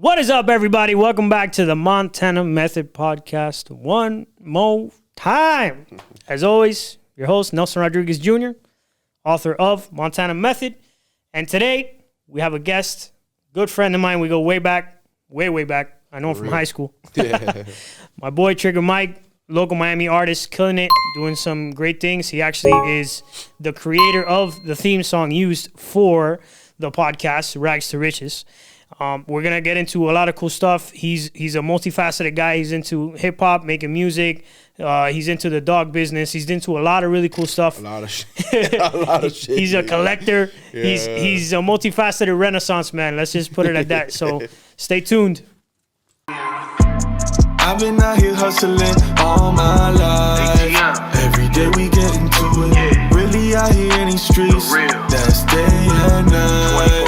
What is up, everybody? Welcome back to the Montana Method Podcast one more time. As always, your host, Nelson Rodriguez Jr., author of Montana Method. And today, we have a guest, good friend of mine. We go way back, way back. I know him from high school. Yeah. My boy, Trigga Mic, local Miami artist, killing it, doing some great things. He actually is the creator of the theme song used for the podcast, Rags to Riches. We're going to get into a lot of cool stuff. He's a multifaceted guy. He's into hip-hop, making music. He's into the dog business. He's into a lot of really cool stuff. A lot of shit. He's a collector. Yeah. He's a multifaceted renaissance man. Let's just put it like that. So stay tuned. I've been out here hustling all my life. Every day we get into it. Really out here in these streets. That's day and night.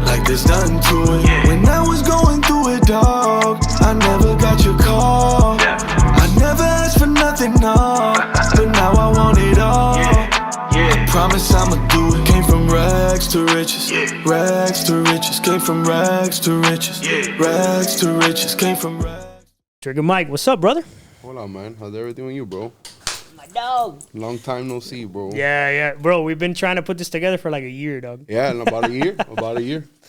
Like there's nothing to it. When I was going through it, dog, I never got your call. I never asked for nothing, no. But now I want it all. I promise I'ma do it. Came from rags to riches. Rags to riches. Came from rags to riches. Rags to riches. Came from rags. Trigga Mic, what's up, brother? Hold on, man. How's everything with you, bro? My dog. Long time no see, bro. Yeah. Bro, we've been trying to put this together for like a year, dog. Yeah, in about a year.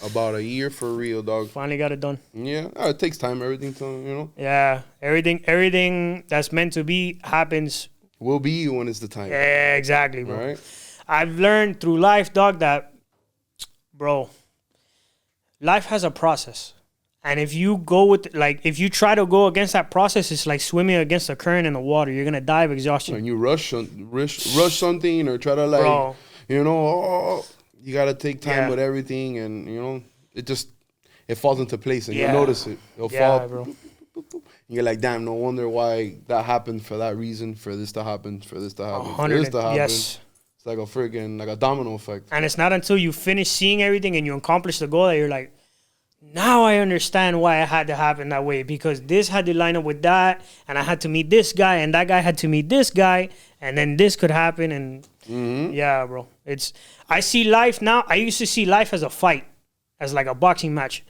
About a year for real, dog. Finally got it done. Yeah, it takes time. Everything to, you know. Yeah, everything that's meant to be happens. Will be when it's the time. Yeah, exactly, bro. Right? I've learned through life, dog, that, bro, life has a process. And if you go with, if you try to go against that process, it's like swimming against the current in the water. You're going to die of exhaustion. When you rush something or try to, bro, you know, you got to take time with everything. And, you know, it falls into place. And you'll notice it. It'll fall. Bro. You're like, damn, no wonder why that happened for that reason, for this to happen, for this to happen, for this to happen. Yes. It's like a domino effect. And it's not until you finish seeing everything and you accomplish the goal that you're like, now I understand why it had to happen that way, because this had to line up with that, and I had to meet this guy, and that guy had to meet this guy, and then this could happen, and yeah, bro. I see life now. I used to see life as a fight, as like a boxing match.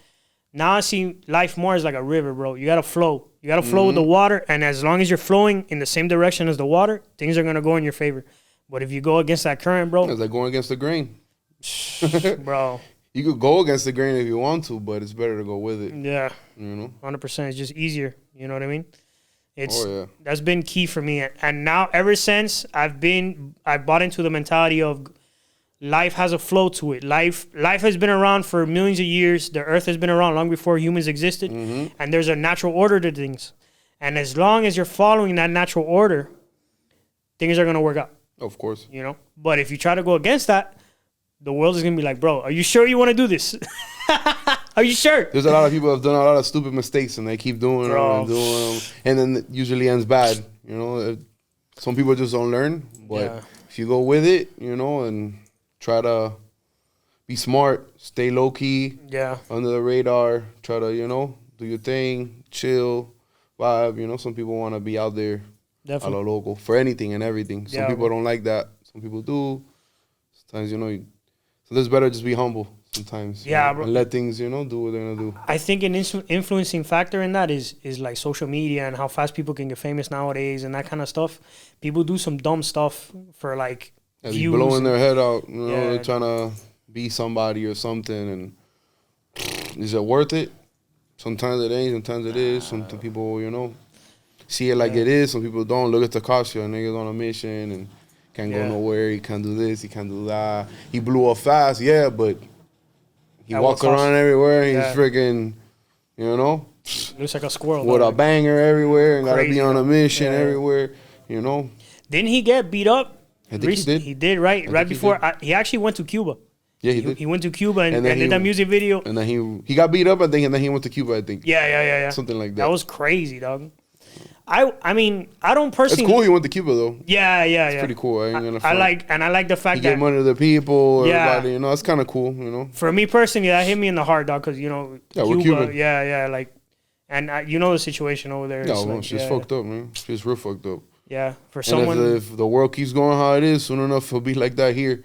Now I see life more as like a river, bro. You gotta flow. You gotta flow with the water, and as long as you're flowing in the same direction as the water, things are gonna go in your favor. But if you go against that current, bro, it's like going against the grain, bro. You could go against the grain if you want to, but it's better to go with it. Yeah. You know? 100%. It's just easier. You know what I mean? That's been key for me. And now, ever since, I bought into the mentality of life has a flow to it. Life has been around for millions of years. The earth has been around long before humans existed. And there's a natural order to things. And as long as you're following that natural order, things are going to work out. Of course. You know? But if you try to go against that, the world is going to be like, bro, are you sure you want to do this? Are you sure? There's a lot of people who have done a lot of stupid mistakes, and they keep doing them and doing them. And then it usually ends bad. You know, some people just don't learn. But if you go with it, you know, and try to be smart, stay low-key, under the radar, try to, you know, do your thing, chill, vibe. You know, some people want to be out there a lo local for anything and everything. Some people don't like that. Some people do. Sometimes, you know, so it's better just be humble sometimes. Yeah, bro. And let things, you know, do what they're going to do. I think an influencing factor in that is like social media and how fast people can get famous nowadays and that kind of stuff. People do some dumb stuff for like views. Blowing their head out, you know, they're trying to be somebody or something. And is it worth it? Sometimes it ain't, sometimes it is. Some people, you know, see it like it is. Some people don't. Look at Takashi, a nigga's on a mission and can't go nowhere. He can't do this. He can't do that. He blew up fast, but he walks around everywhere. He's freaking, you know, looks like a squirrel with a banger everywhere and gotta be on a mission everywhere. You know. Didn't he get beat up? I think he did. He did right before. He actually went to Cuba. Yeah, he did. He went to Cuba and did that music video. And then he got beat up, I think, and then he went to Cuba, I think. Yeah. Something like that. That was crazy, dog. I mean, I don't personally. It's cool he went to Cuba though. Yeah. It's pretty cool. I like the fact he that gave money to the people, everybody. You know, it's kind of cool. You know. For me personally, that hit me in the heart, dog, because you know, Cuba. Cuban. Yeah, like, and you know the situation over there. Yeah, well, she's fucked up, man. She's real fucked up. Yeah, for someone. If the world keeps going how it is, soon enough it'll be like that here.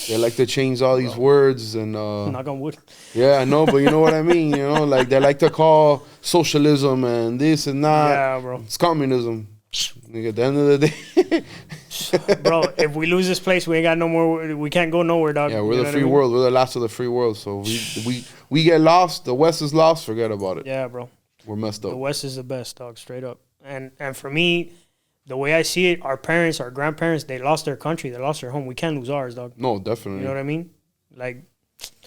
They like to change all these words and knock on wood. Yeah, no, but you know what I mean. You know, like they like to call socialism and this and that. Yeah, bro. It's communism. Nigga, at the end of the day, bro, if we lose this place, we ain't got no more. We can't go nowhere, dog. Yeah, we're the free world. We're the last of the free world. So we get lost. The West is lost. Forget about it. Yeah, bro. We're messed up. The West is the best, dog. Straight up. And for me, the way I see it, our parents, our grandparents, they lost their country. They lost their home. We can't lose ours, dog. No, definitely. You know what I mean? Like,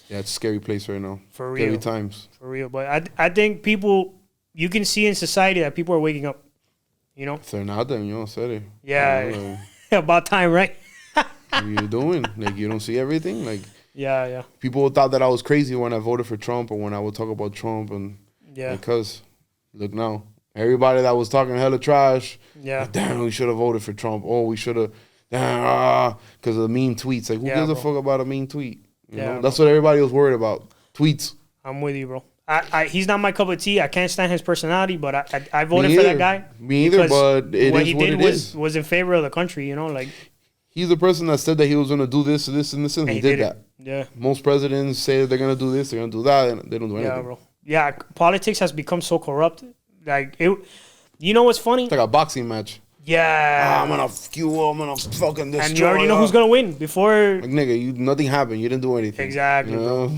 yeah, it's a scary place right now. For real. Scary times. For real. But I think people, you can see in society that people are waking up. You know? If they're not, then you don't say it. Yeah. About time, right? What are you doing? Like, you don't see everything? Like, yeah. People thought that I was crazy when I voted for Trump or when I would talk about Trump. And because, look now. Everybody that was talking hella trash, like, damn, we should have voted for Trump. Oh, we should have, because of the mean tweets. Like, who gives a fuck about a mean tweet? You know? That's what everybody was worried about. Tweets. I'm with you, bro. He's not my cup of tea. I can't stand his personality, but I voted for that guy. Me either, but what he did was in favor of the country, you know? Like, he's the person that said that he was going to do this, and he did that. Yeah. Most presidents say they're going to do this, they're going to do that, and they don't do anything. Yeah, bro. Yeah, politics has become so corrupt. Like, you know what's funny? It's like a boxing match. Yeah. I'm going to fuel, I'm going to fucking destroy. And you already know who's going to win before. Like, nigga, nothing happened. You didn't do anything. Exactly, you know?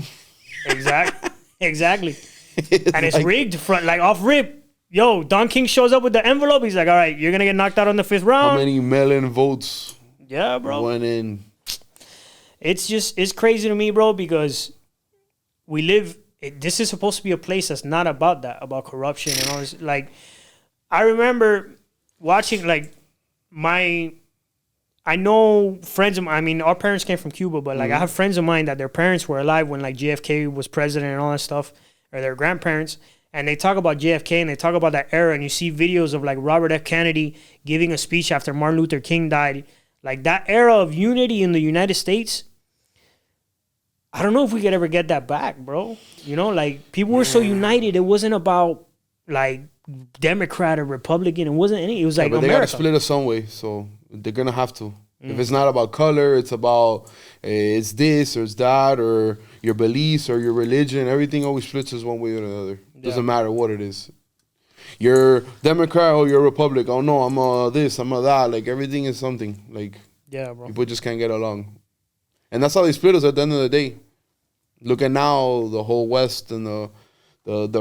Exactly. And it's like, rigged, off rip. Yo, Don King shows up with the envelope. He's like, all right, you're going to get knocked out on the 5th round. How many mail-in votes? Yeah, bro. Went in. It's crazy to me, bro, because we live... This is supposed to be a place that's not about that, about corruption and all this. Like, I remember watching, like, I know friends of mine, I mean, our parents came from Cuba, but, like, I have friends of mine that their parents were alive when, like, JFK was president and all that stuff, or their grandparents, and they talk about JFK and they talk about that era, and you see videos of, like, Robert F. Kennedy giving a speech after Martin Luther King died. Like, that era of unity in the United States, I don't know if we could ever get that back, bro. You know, like, people were so united. It wasn't about, like, Democrat or Republican. It wasn't any. It was like, but America. They got to split us some way, so they're going to have to. If it's not about color, it's about it's this or it's that or your beliefs or your religion. Everything always splits us one way or another. Doesn't matter what it is. You're Democrat or you're Republican. Oh, no, I'm a this, I'm a that. Like, everything is something. Like, bro. People just can't get along. And that's how they split us at the end of the day. Look at now the whole West and the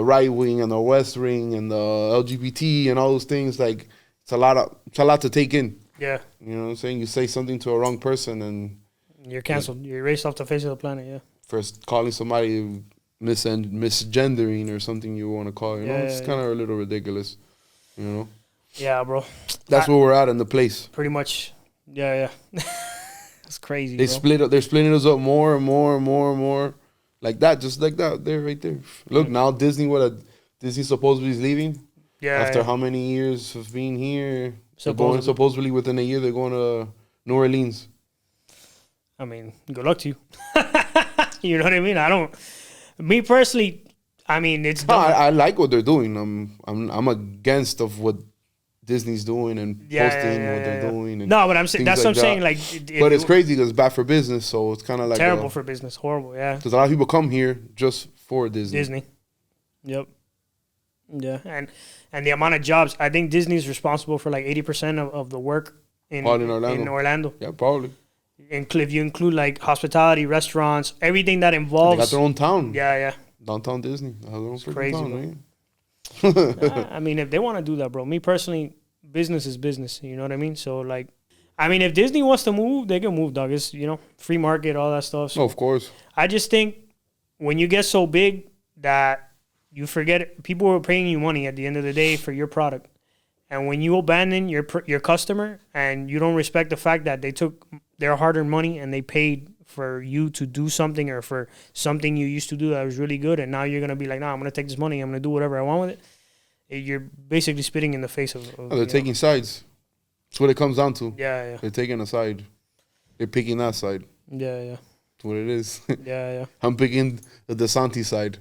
right wing and the West wing and the LGBT and all those things. Like, it's a lot to take in. Yeah. You know what I'm saying? You say something to a wrong person and you're canceled. You're erased off the face of the planet. Yeah. First calling somebody misgendering or something you want to call. You know, it's kind of a little ridiculous. You know. Yeah, bro. That's where we're at in the place. Pretty much. Yeah. It's crazy. They're splitting us up more and more and more and more. Like that, just like that, there, right there. Look, now Disney supposedly is leaving. Yeah. After how many years of being here? Supposedly within a year, they're going to New Orleans. I mean, good luck to you. You know what I mean? Me personally, I mean, it's dumb. I like what they're doing. I'm against of what Disney's doing and posting what they're doing. And no, but I'm saying that's what I'm saying. Like, but it's crazy because it's bad for business. So it's kind of like terrible for business, horrible. Yeah, because a lot of people come here just for Disney. Yep. Yeah, and the amount of jobs. I think Disney's responsible for like 80% of the work in Orlando. Yeah, probably. If you include like hospitality, restaurants, everything that involves. They got their own town. Yeah. Downtown Disney. It's crazy, town, right? I mean, if they want to do that, bro. Me personally, business is business. You know what I mean? So, like, I mean, if Disney wants to move, they can move, dog. It's, you know, free market, all that stuff. So of course. I just think when you get so big that you forget, people are paying you money at the end of the day for your product. And when you abandon your customer and you don't respect the fact that they took their hard-earned money and they paid for you to do something or for something you used to do that was really good, and now you're going to be like, nah, I'm going to take this money, I'm going to do whatever I want with it, you're basically spitting in the face of they're taking sides. That's what it comes down to. Yeah. They're taking a side. They're picking that side. Yeah. That's what it is. Yeah. I'm picking the DeSantis side.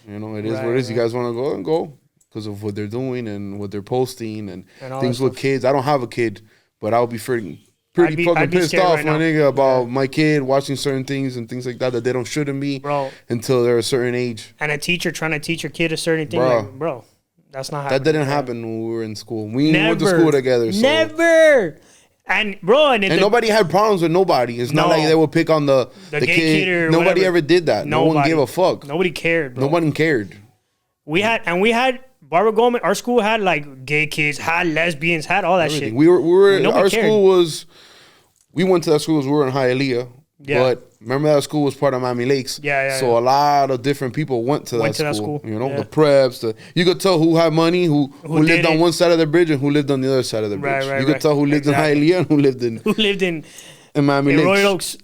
You know, it is what it is. You guys want to go and go because of what they're doing and what they're posting and things with kids. I don't have a kid, but I'll be pretty pretty fucking pissed off, my nigga, about Yeah. my kid watching certain things and things like that they don't shouldn't be, Bro. until they're a certain age. And a teacher trying to teach your kid a certain thing, Bro. like, bro, that's not happening. That didn't happen when we were in school. We Never. went to school together. So. Never. And bro, and Nobody had problems with nobody. It's not No. like they would pick on the gay kid or Nobody whatever. ever did that. No one gave a fuck. Nobody cared, bro. Nobody cared. We had Barbara Goldman. Our school had like gay kids, had lesbians, had all that Everything. shit. We were Nobody our cared. school was. We went to that school as we were in Hialeah. Yeah. But remember that school was part of Miami Lakes. Yeah. So a lot of different people went to that school. You know, yeah. the preps. You could tell who had money, who lived on one side of the bridge and who lived on the other side of the bridge. Right, you could tell who lived in Hialeah and who lived in Miami Lakes. Royal Oaks.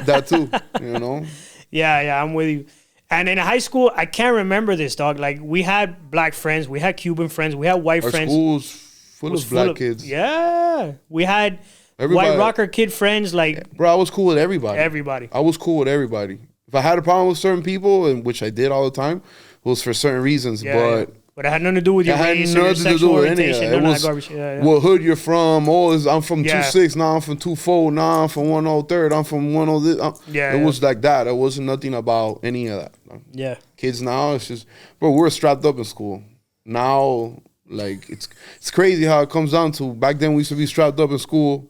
That too. You know. Yeah, I'm with you. And in high school, I can't remember this, dog. Like, we had black friends, we had Cuban friends, we had white Our friends. school was full of black kids. Yeah. We had Everybody. white rocker kid friends, like Bro, I was cool with everybody. everybody. I was cool with everybody. If I had a problem with certain people, and which I did all the time, it was for certain reasons. Yeah, but it had nothing to do with your it had race or your nothing to sexual do with any of orientation. that. It None of was that garbage. Yeah. what hood you're from. I'm from Yeah. 2-6. Now I'm from 2-4. Now I'm from 103rd. I'm from 103. Yeah, It was like that. It wasn't nothing about any of that. Yeah. Kids now, it's just, bro, we're strapped up in school. Now, like, it's crazy how it comes down to, back then we used to be strapped up in school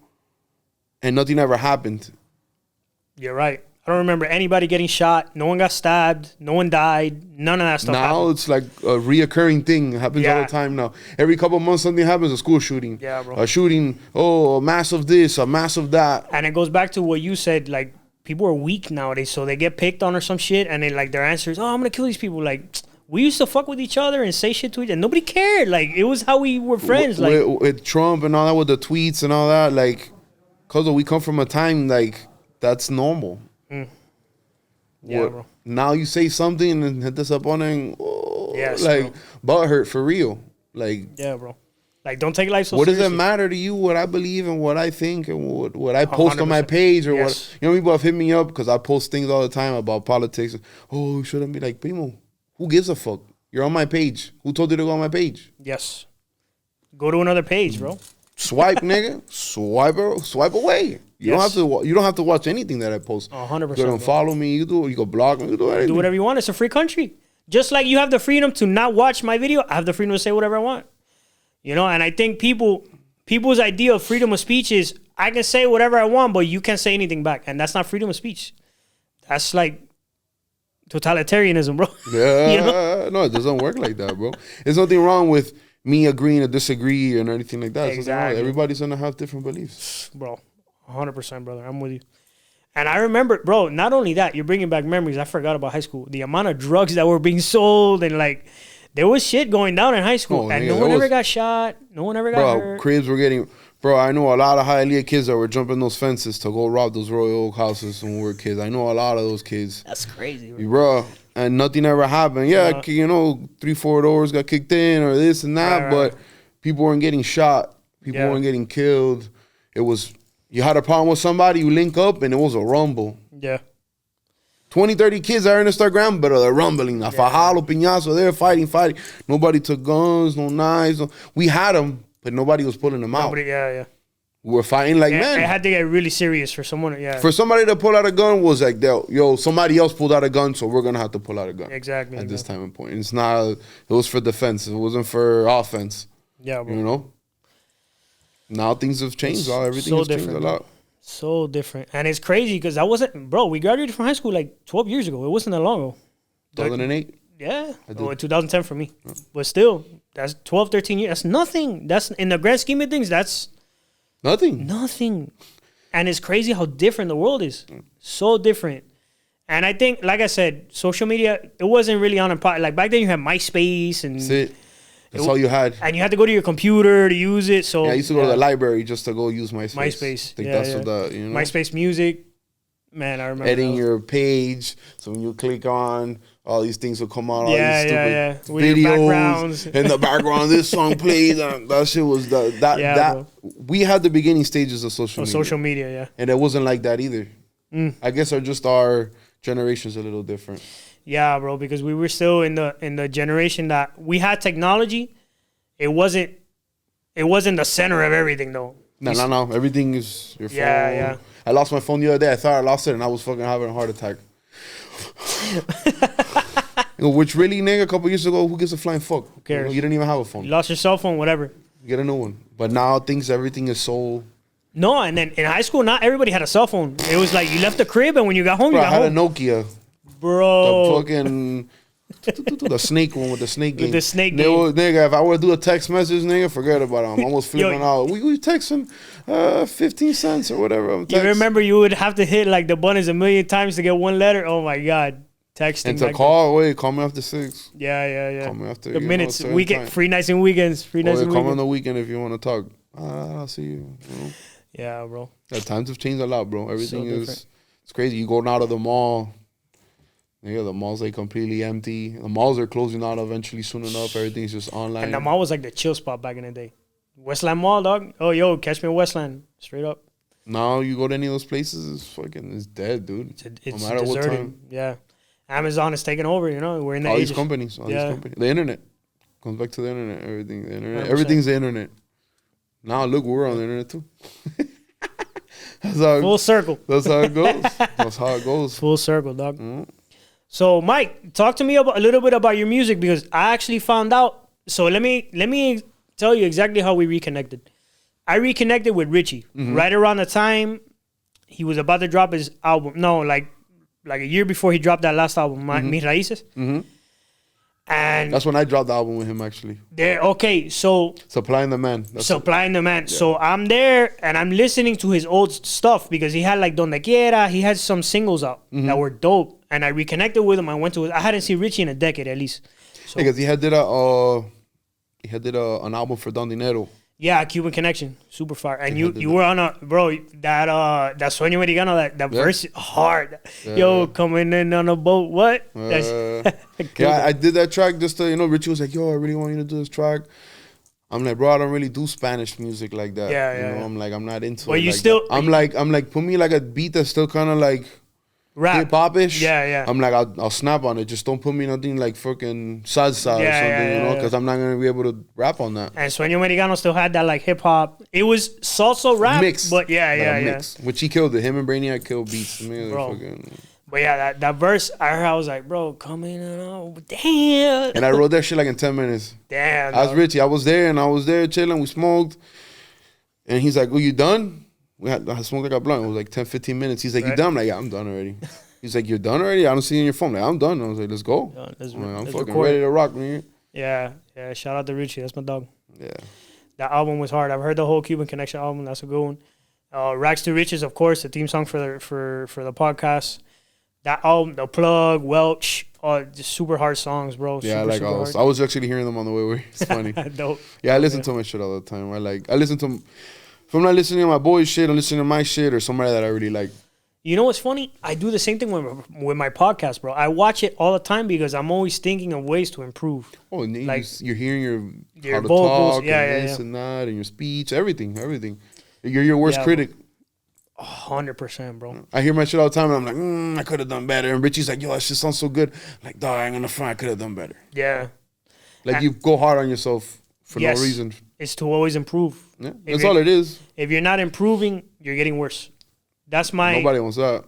and nothing ever happened. You're right. I don't remember anybody getting shot. No one got stabbed. No one died. None of that stuff Now happened. it's like a reoccurring thing. It happens all Yeah. the time now. Every couple of months something happens, a school shooting. Yeah, bro. A shooting, a mass of this, a mass of that. And it goes back to what you said, like, people are weak nowadays, so they get picked on or some shit, and then, like, their answer is, oh, I'm going to kill these people. Like, we used to fuck with each other and say shit to each other, and nobody cared. Like, it was how we were friends. With Trump and all that, with the tweets and all that, like, because we come from a time, like, that's normal. Yeah, bro. Now you say something and hit this up on it and, Yes, like, butt hurt for real. Like, Yeah, bro. Like, don't take life so what does seriously. it matter to you what I believe and what I think and what I post on my 100%. page or Yes. what? You know, people have hit me up because I post things all the time about politics. Oh, you shouldn't be like, primo, who gives a fuck? You're on my page. Who told you to go on my page? Yes. Go to another page, bro. Swipe, nigga. Swipe away. You don't have to. You don't have to watch anything that I post. 100%, You don't bro. follow me. You do. You go block me. You do anything. Do whatever you want. It's a free country. Just like you have the freedom to not watch my video, I have the freedom to say whatever I want. You know, and I think people's idea of freedom of speech is I can say whatever I want, but you can't say anything back. And that's not freedom of speech. That's like totalitarianism, bro. Yeah, You know? no, it doesn't work like that, bro. There's nothing wrong with me agreeing to disagree and anything like that. There's nothing wrong. Exactly. Everybody's gonna have different beliefs. Bro, 100%, brother. I'm with you. And I remember, bro, not only that, you're bringing back memories. I forgot about high school. The amount of drugs that were being sold and, like, there was shit going down in high school. Oh, and nigga, no there one ever was- got shot. No one ever got Bro, hurt. cribs were getting. Bro, I know a lot of Hialeah kids that were jumping those fences to go rob those Royal Oak houses when we were kids. I know a lot of those kids. That's crazy, bro. Bro, and nothing ever happened. Yeah, Uh-huh. you know, 3-4 doors got kicked in or this and that, Right, but people weren't getting shot. People Yeah. weren't getting killed. It was, you had a problem with somebody, you link up, and it was a rumble. Yeah. 20, 30 kids are in the ground, but they're rumbling. A fajalo, piñazo, they're fighting. Nobody took guns, no knives. We had them, but nobody was pulling them out. Nobody, yeah. We were fighting like It men. had to get really serious for someone, yeah. For somebody to pull out a gun was like, yo, somebody else pulled out a gun, so we're going to have to pull out a gun. Exactly. At this time and point. It's not, it was for defense. It wasn't for offense. Yeah, bro. You know? Now things have changed. Everything so has changed different, a lot. So different. And it's crazy because I wasn't, bro, we graduated from high school like 12 years ago. It wasn't that long ago. 2008? Yeah. Oh, 2010 for me. But still, that's 12, 13 years. That's nothing. That's, in the grand scheme of things, that's Nothing. nothing. And it's crazy how different the world is. So different. And I think, like I said, social media, it wasn't really on a part. Like back then you had MySpace and That's it. That's all you had. you had to go to your computer to use it. So Yeah, I used to go to the library just to go use MySpace. MySpace. I think Yeah, that's yeah. what the, you know. MySpace music. Man, I remember. Editing that. your page. So when you click on, all these things will come on. All Yeah, these yeah, stupid With your videos. backgrounds. In the background, this song plays. That shit was that. Yeah, bro. We had the beginning stages of social On media. social media, yeah. And it wasn't like that either. I guess our generation's a little different. Yeah, bro, because we were still in the generation that we had technology. It wasn't the center of everything though. No. Everything is your phone. Yeah. I lost my phone the other day. I thought I lost it, and I was fucking having a heart attack. Which really, nigga, a couple years ago, who gives a flying fuck? Who cares? You didn't even have a phone. You lost your cell phone, whatever. Get a new one. But now everything is so... No, and then in high school, not everybody had a cell phone. It was like you left the crib, and when you got home, Bro, you got home. I had a Nokia. Bro. The fucking... the snake one with the snake game. With the snake game. Nigga, if I were to do a text message, nigga, forget about it. I'm almost flipping out. We texting 15 cents or whatever. You remember you would have to hit like the buttons a million times to get one letter? Oh, my God. Texting. And to call me after 6. Yeah. Call me after the minutes, weekend, free nights and weekends. Call me on the weekend if you want to talk. I'll see you. Yeah, bro. Yeah, times have changed a lot, bro. Everything it's crazy. You go out of the mall. Yeah, the malls like completely empty. The malls are closing out eventually soon enough. Everything's just online. And the mall was like the chill spot back in the day. Westland Mall, dog. Oh, yo, catch me in Westland. Straight up. Now you go to any of those places, it's dead, dude. It's no matter deserted. what time. Yeah. Amazon is taking over, you know. We're in the all these companies. The internet. Comes back to the internet. Everything. The internet. 100%. Everything's the internet. Now look, we're on the internet too. Full circle. That's how it goes. That's how it goes. Full circle, dog. Mm-hmm. So, Mike, talk to me a little bit about your music, because I actually found out. So let me tell you exactly how we reconnected. I reconnected with Richy right around the time he was about to drop his album. No, like a year before he dropped that last album, Mis Raíces. Mm-hmm. And that's when I dropped the album with him, actually. So Supplying the Man. Yeah. So I'm there and I'm listening to his old stuff, because he had like Donde Quiera. He had some singles out that were dope. And I reconnected with him. I hadn't seen Richy in a decade at least. So, because he had did an album for Don Dinero. Yeah, Cuban Connection, super fire. And you were on that Sueño Americano, that verse hard. Yo, coming in on a boat, what? I did that track just to, Richy was like, yo, I really want you to do this track. I'm like, bro, I don't really do Spanish music like that. Yeah. I'm like, I'm not into well, it. You like still? That. I'm like, put me like a beat that's still kind of like rap, hip hop-ish. Yeah. I'm like, I'll snap on it. Just don't put me nothing like fucking salsa or something, because I'm not gonna be able to rap on that. And Sueño Americano still had that like hip hop. It was salsa rap, mix, but mix. Which he killed it. Him and Brainiac killed beats. Bro. But yeah, that verse I heard, I was like, bro, coming on, damn. And I wrote that shit like in 10 minutes. Damn. I was Richy. I was there chilling. We smoked, and he's like, "Oh, you done?" I smoked like a blunt. It was like 10, 15 minutes. He's like, "You done?" I'm like, "Yeah, I'm done already." He's like, "You're done already?" I don't see you on your phone. I'm like, "I'm done." I was like, "Let's go." I'm fucking ready to rock, man. Yeah. Shout out to Richy. That's my dog. Yeah. That album was hard. I've heard the whole Cuban Connection album. That's a good one. Rags to Riches, of course, the theme song for the podcast. That album, The Plug, Welch, just super hard songs, bro. Yeah, super, I like all those. I was actually hearing them on the way over. It's funny. Dope. Yeah, I listen to my shit all the time. I listen to them. If I'm not listening to my boys' shit, I'm listening to my shit or somebody that I really like. You know what's funny? I do the same thing with my podcast, bro. I watch it all the time because I'm always thinking of ways to improve. Oh, and like, you're hearing your how to vocals, talk, and this and that, and your speech, everything. You're your worst critic. 100%, bro. I hear my shit all the time, and I'm like, I could have done better. And Richie's like, yo, that shit sounds so good. I'm like, dog, I ain't gonna front. I could have done better. Yeah. Like, you go hard on yourself for no reason. It's to always improve. Yeah, that's all it is. If you're not improving, you're getting worse. That's my... Nobody wants that.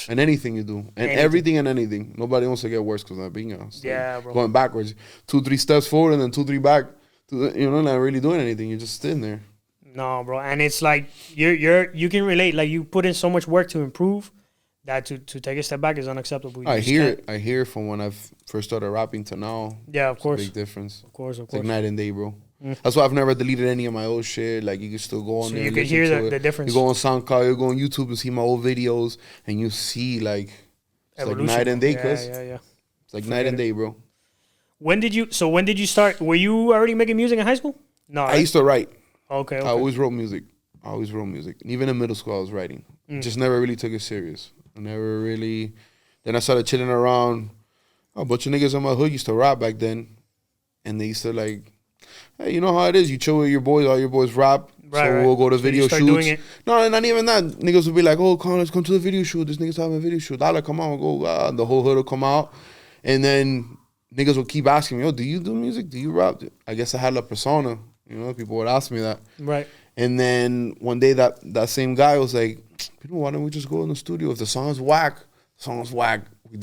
And anything you do. And everything and anything. Nobody wants to get worse because not being honest. Yeah, bro. Going backwards. 2-3 steps forward and then 2-3 back. Not really doing anything. You're just sitting there. No, bro. And it's like, you can relate. Like, you put in so much work to improve that to take a step back is unacceptable. I hear from when I first started rapping to now. Yeah, of course. Big difference. Of course. It's like night and day, bro. That's why I've never deleted any of my old shit. Like, you can still go on there. You can hear the difference. You go on SoundCloud, you go on YouTube and see my old videos, and you see, like, it's evolution. Like night and day, cuz. Yeah. It's like night and day, bro. When did you start? Were you already making music in high school? No. I used to write. Okay. I always wrote music. And even in middle school, I was writing. Just never really took it serious. I never really... Then I started chilling around. A bunch of niggas in my hood used to rap back then. And they used to, like... Hey, you know how it is. You chill with your boys. All your boys rap. Right, we'll go to video shoots. Doing it. No, not even that. Niggas would be like, oh, let's come to the video shoot. This nigga's having a video shoot. Dale, come on, we'll go. And the whole hood will come out. And then niggas would keep asking me, yo, do you do music? Do you rap? I guess I had a persona. People would ask me that. Right. And then one day that same guy was like, why don't we just go in the studio? If the song is whack, we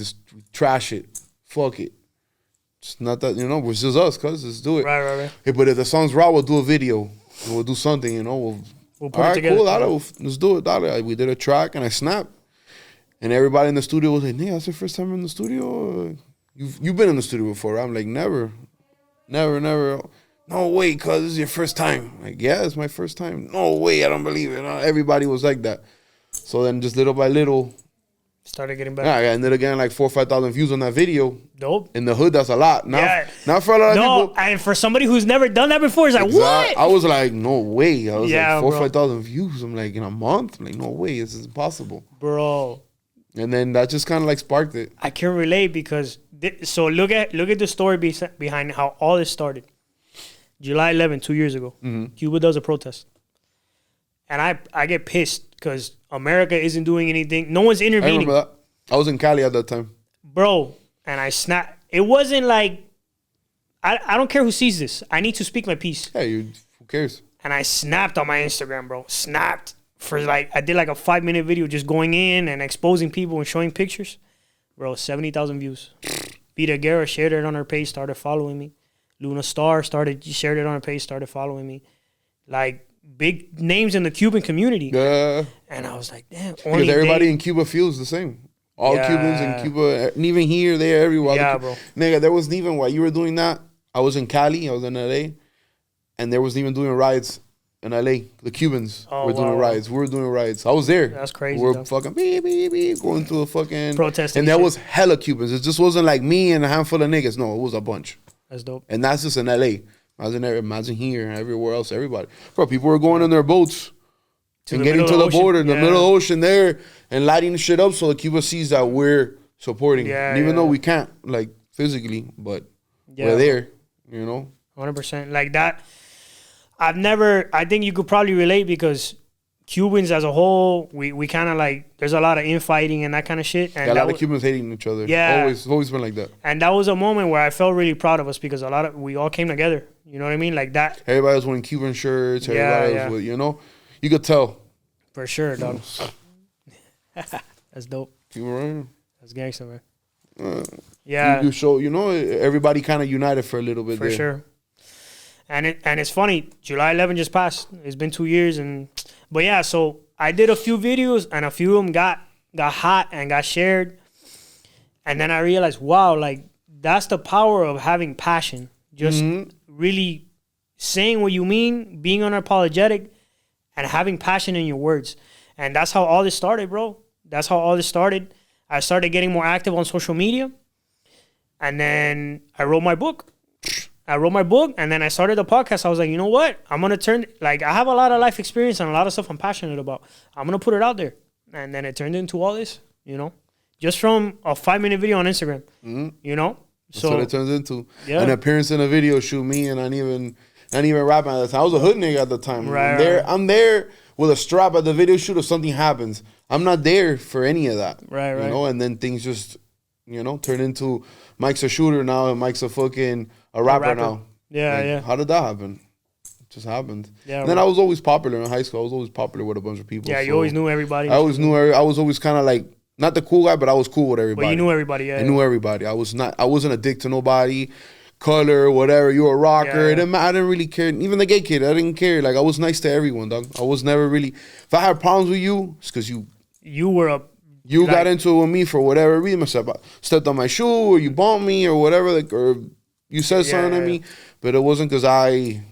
trash it. Fuck it. It's not that, it's just us, cuz let's do it. Right. Hey, but if the song's raw, we'll do a video. We'll do something, We'll put it together. Cool, let's do it. We did a track and I snapped. And everybody in the studio was like, that's your first time in the studio? You've been in the studio before. I'm like, never. No way, cuz this is your first time. Like, yeah, it's my first time. No way, I don't believe it. Everybody was like that. So then just little by little, started getting better. Yeah, I ended up getting like 4,000 or 5,000 views on that video. Dope. In the hood, that's a lot. Not for a lot of people. And for somebody who's never done that before, it's like, what? I was like, no way. I was like 4,000 or 5,000 views. I'm like, in a month? I'm like, no way, this is impossible. Bro. And then that just kind of like sparked it. I can relate because, so look at the story behind how all this started. July 11, 2 years ago, Cuba does a protest. And I get pissed because America isn't doing anything. No one's intervening. I remember that. I was in Cali at that time. Bro, and I snapped. It wasn't like, I don't care who sees this. I need to speak my piece. Hey, who cares? And I snapped on my Instagram, bro. Snapped. I did like a 5-minute video just going in and exposing people and showing pictures. Bro, 70,000 views. Vita Guerra shared it on her page, started following me. Luna Star shared it on her page, started following me. Like, big names in the Cuban community. Yeah. And I was like, damn. Because everybody in Cuba feels the same. All Cubans in Cuba, and even here, there, everywhere. Yeah, bro. Nigga, there wasn't even, while you were doing that, I was in Cali, I was in LA, and there wasn't even doing riots in LA. The Cubans were doing riots. We were doing riots. I was there. That's crazy. We were fucking going through a fucking protesting. And there was hella Cubans. It just wasn't like me and a handful of niggas. No, it was a bunch. That's dope. And that's just in LA. Imagine here and everywhere else, everybody. Bro, people were going in their boats and getting to the border, in the middle of the ocean there, and lighting shit up so the Cuba sees that we're supporting. And even though we can't, like, physically, but we're there, 100%. Like that. I think you could probably relate because Cubans as a whole, we kind of like, there's a lot of infighting and that kind of shit. And a lot of Cubans hating each other. Yeah. It's always been like that. And that was a moment where I felt really proud of us because we all came together. You know what I mean? Like that. Everybody was wearing Cuban shirts. Everybody was with, you could tell. For sure, dog. That's dope. Right. That's gangster, man. Yeah. You show, everybody kind of united for a little bit For sure. And it's funny, July 11 just passed. It's been 2 years, but yeah. So I did a few videos, and a few of them got hot and got shared. And then I realized, wow, like that's the power of having passion. Just really saying what you mean, being unapologetic, and having passion in your words. And that's how all this started, bro. That's how all this started. I started getting more active on social media, and then I wrote my book. And then I started the podcast. I was like, you know what? I'm going to I have a lot of life experience and a lot of stuff I'm passionate about. I'm going to put it out there. And then it turned into all this, just from a 5-minute video on Instagram, That's what it turns into. Yeah. An appearance in a video shoot, me, and I didn't even rapping at the time. I was a hood nigga at the time. Right, I'm there with a strap at the video shoot if something happens. I'm not there for any of that. Right. And then things just, turn into Mike's a shooter now and Mike's a fucking... A rapper now. Yeah. How did that happen? It just happened. Yeah. And then I was always popular in high school. I was always popular with a bunch of people. Yeah, you always knew everybody. I was always kind of like, not the cool guy, but I was cool with everybody. But you knew everybody, yeah. I knew everybody. I wasn't a dick to nobody. Color, whatever. You were a rocker. Yeah. I didn't really care. Even the gay kid, I didn't care. Like, I was nice to everyone, dog. I was never really... If I had problems with you, it's because you were a... You got into it with me for whatever reason. I stepped on my shoe, or you bumped me, or whatever, or... You said something to me, but it wasn't because I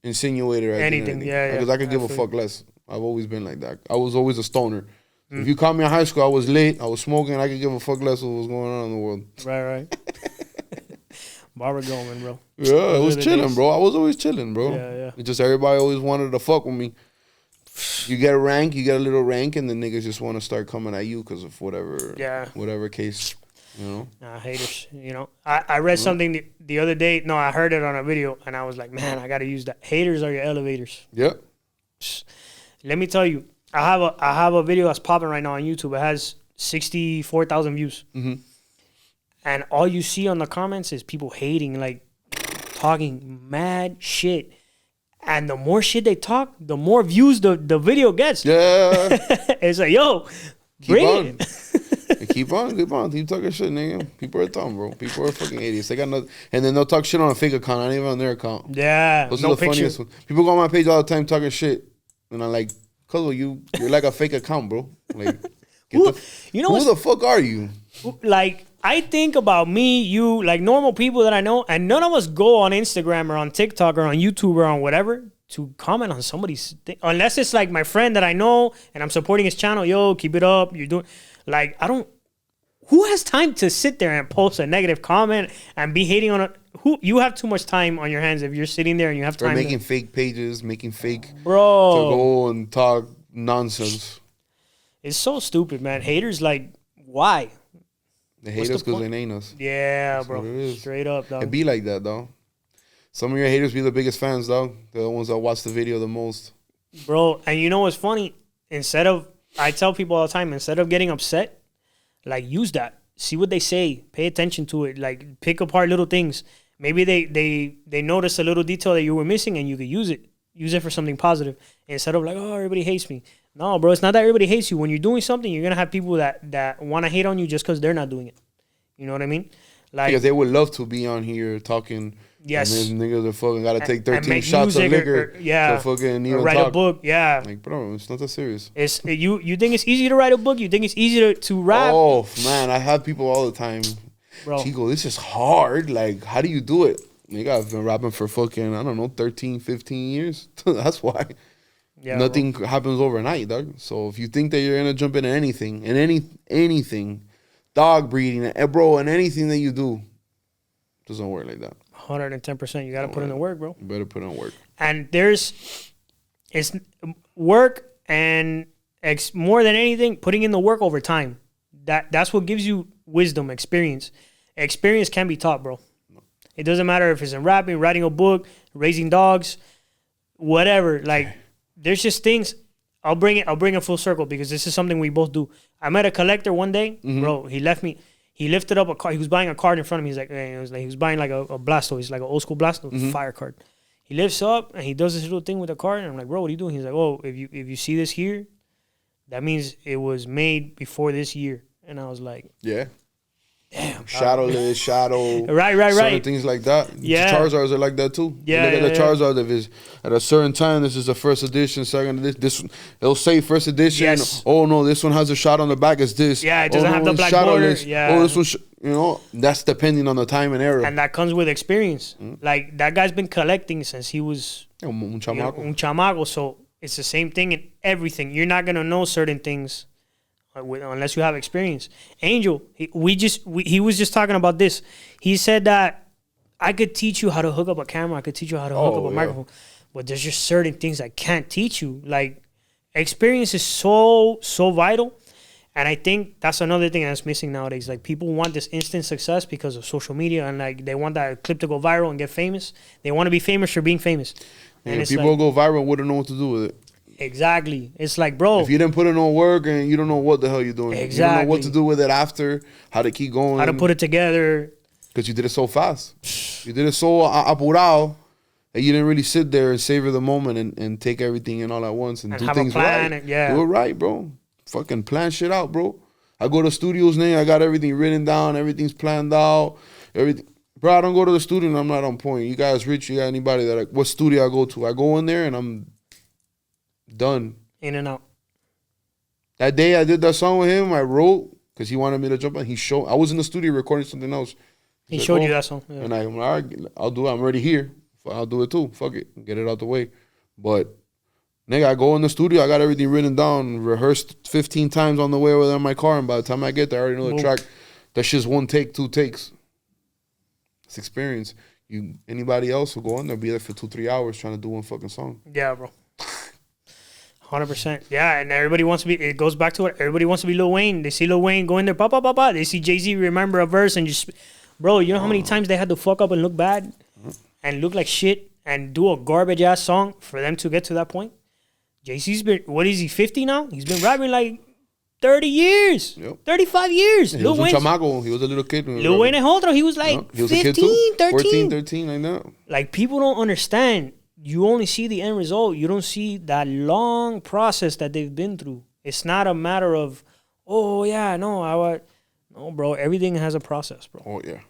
insinuated anything. Because I could give a fuck less. I've always been like that. I was always a stoner. If you caught me in high school, I was lit. I was smoking. I could give a fuck less what was going on in the world. Right. Barbara Goldman, bro. Yeah, it was chilling, bro. I was always chilling, bro. Yeah. It's just everybody always wanted to fuck with me. You get a rank, you get a little rank, and then niggas just want to start coming at you because of whatever case. Haters, I read something the other day. No, I heard it on a video, and I was like, man, I got to use that. Haters are your elevators. Yep. Let me tell you, I have a video that's popping right now on YouTube. It has 64,000 views. And all you see on the comments is people hating, like, talking mad shit. And the more shit they talk, the more views the video gets. Yeah. It's like, yo, Keep on. Keep talking shit, nigga. People are dumb, bro. People are fucking idiots. They got nothing. And then they'll talk shit on a fake account, not even on their account. Yeah. Those are the funniest ones. People go on my page all the time talking shit. And I'm like, Cuzzo, you're like a fake account, bro. Like, who the fuck are you? Like, I think about me, you, like normal people that I know, and none of us go on Instagram or on TikTok or on YouTube or on whatever to comment on somebody's thing. Unless it's like my friend that I know and I'm supporting his channel. Yo, keep it up. You're doing, like, I don't, who has time to sit there and post a negative comment and be hating on it? You have too much time on your hands if you're sitting there and you have time. Or making fake pages, making fake. Bro. To go and talk nonsense. It's so stupid, man. Haters, like, why? They hate us because they ain't us. Yeah, bro. Straight up, dog. It be like that, though. Some of your haters be the biggest fans, dog. They're the ones that watch the video the most. Bro, and you know what's funny? I tell people all the time, instead of getting upset, like, use that. See what they say. Pay attention to it. Like, pick apart little things. Maybe they notice a little detail that you were missing and you could use it. Use it for something positive. Instead of like, oh, everybody hates me. No, bro, it's not that everybody hates you. When you're doing something, you're going to have people that want to hate on you just because they're not doing it. You know what I mean? Like, because they would love to be on here talking. Yes. And then niggas are fucking got to take 13 shots of liquor to fucking even write talk. A book. Yeah. Like, bro, it's not that serious. It's you think it's easy to write a book? You think it's easy to rap? Oh, man, I have people all the time. Bro. Chico, this is hard. Like, how do you do it? Nigga, I've been rapping for fucking, I don't know, 13, 15 years. That's why. Yeah, nothing happens overnight, dog. So if you think that you're going to jump into anything, anything, dog breeding, bro, and anything that you do, it doesn't work like that. 110%. You got to put in the work, bro. You better put in work. And it's work and more than anything, putting in the work over time. That's what gives you wisdom, experience. Experience can be taught, bro. It doesn't matter if it's in rapping, writing a book, raising dogs, whatever. Like, there's just things. I'll bring it full circle because this is something we both do. I met a collector one day, bro. He left me. He lifted up a card. He was buying a card in front of me. He's like, he was buying like a Blastoise, like an old school Blastoise, fire card. He lifts up and he does this little thing with the card. And I'm like, bro, what are you doing? He's like, oh, if you see this here, that means it was made before this year. And I was like, yeah. Damn. Shadowless, shadow. Right. Certain things like that. Yeah. Charizards are like that too. Yeah. Look at the Charizard. If it's at a certain time, this is the first edition, second edition. This it'll say first edition. Yes. Oh no, this one has a shot on the back. It's this. Yeah, it doesn't have the black border. Yeah. Oh, this one, that's depending on the time and era. And that comes with experience. Like, that guy's been collecting since he was un chamaco. Un chamaco. So it's the same thing in everything. You're not gonna know certain things unless you have experience. Angel, he was just talking about this. He said that I could teach you how to hook up a camera. I could teach you how to hook up a microphone. But there's just certain things I can't teach you. Like, experience is so vital. And I think that's another thing that's missing nowadays. Like, people want this instant success because of social media, and like they want that clip to go viral and get famous. They want to be famous for being famous. And if people go viral, wouldn't know what to do with it. Exactly. It's like, bro, if you didn't put in no work and you don't know what the hell you're doing. Exactly. You don't know what to do with it after, how to keep going. How to put it together. Because you did it so fast. You did it so apurado that you didn't really sit there and savor the moment and take everything in all at once and do things right. Do it right, bro. Fucking plan shit out, bro. I go to studios now, I got everything written down, everything's planned out, everything. Bro, I don't go to the studio and I'm not on point. You guys, Rich, you got anybody that, what studio I go to? I go in there and I'm done. In and out. That day I did that song with him, I wrote, because he wanted me to jump on. I was in the studio recording something else. He showed you that song. Yeah. And I'm like, all right, I'll do it. I'm already here. I'll do it too. Fuck it. Get it out the way. But, nigga, I go in the studio, I got everything written down, rehearsed 15 times on the way over there in my car, and by the time I get there, I already know the track. That shit's 1 take, 2 takes. It's experience. Anybody else will go in there, be there for 2-3 hours trying to do one fucking song. Yeah, bro. 100%. Yeah, and everybody wants to be, it goes back to it, everybody wants to be Lil Wayne. They see Lil Wayne go in there, pa, pa, pa, pa. They see Jay-Z remember a verse and just, bro, you know how many times they had to fuck up and look bad and look like shit and do a garbage-ass song for them to get to that point? Jay-Z's been, what is he, 50 now? He's been rapping like 30 years, 35 years. He was a chamaco. He was a little kid. Lil Wayne and Otro, he was like 15, 13. 14, 13, like that. Like, people don't understand. you only see the end result. You don't see that long process that they've been through. It's not a matter of, oh yeah, no, no, bro. Everything has a process, bro. Oh yeah.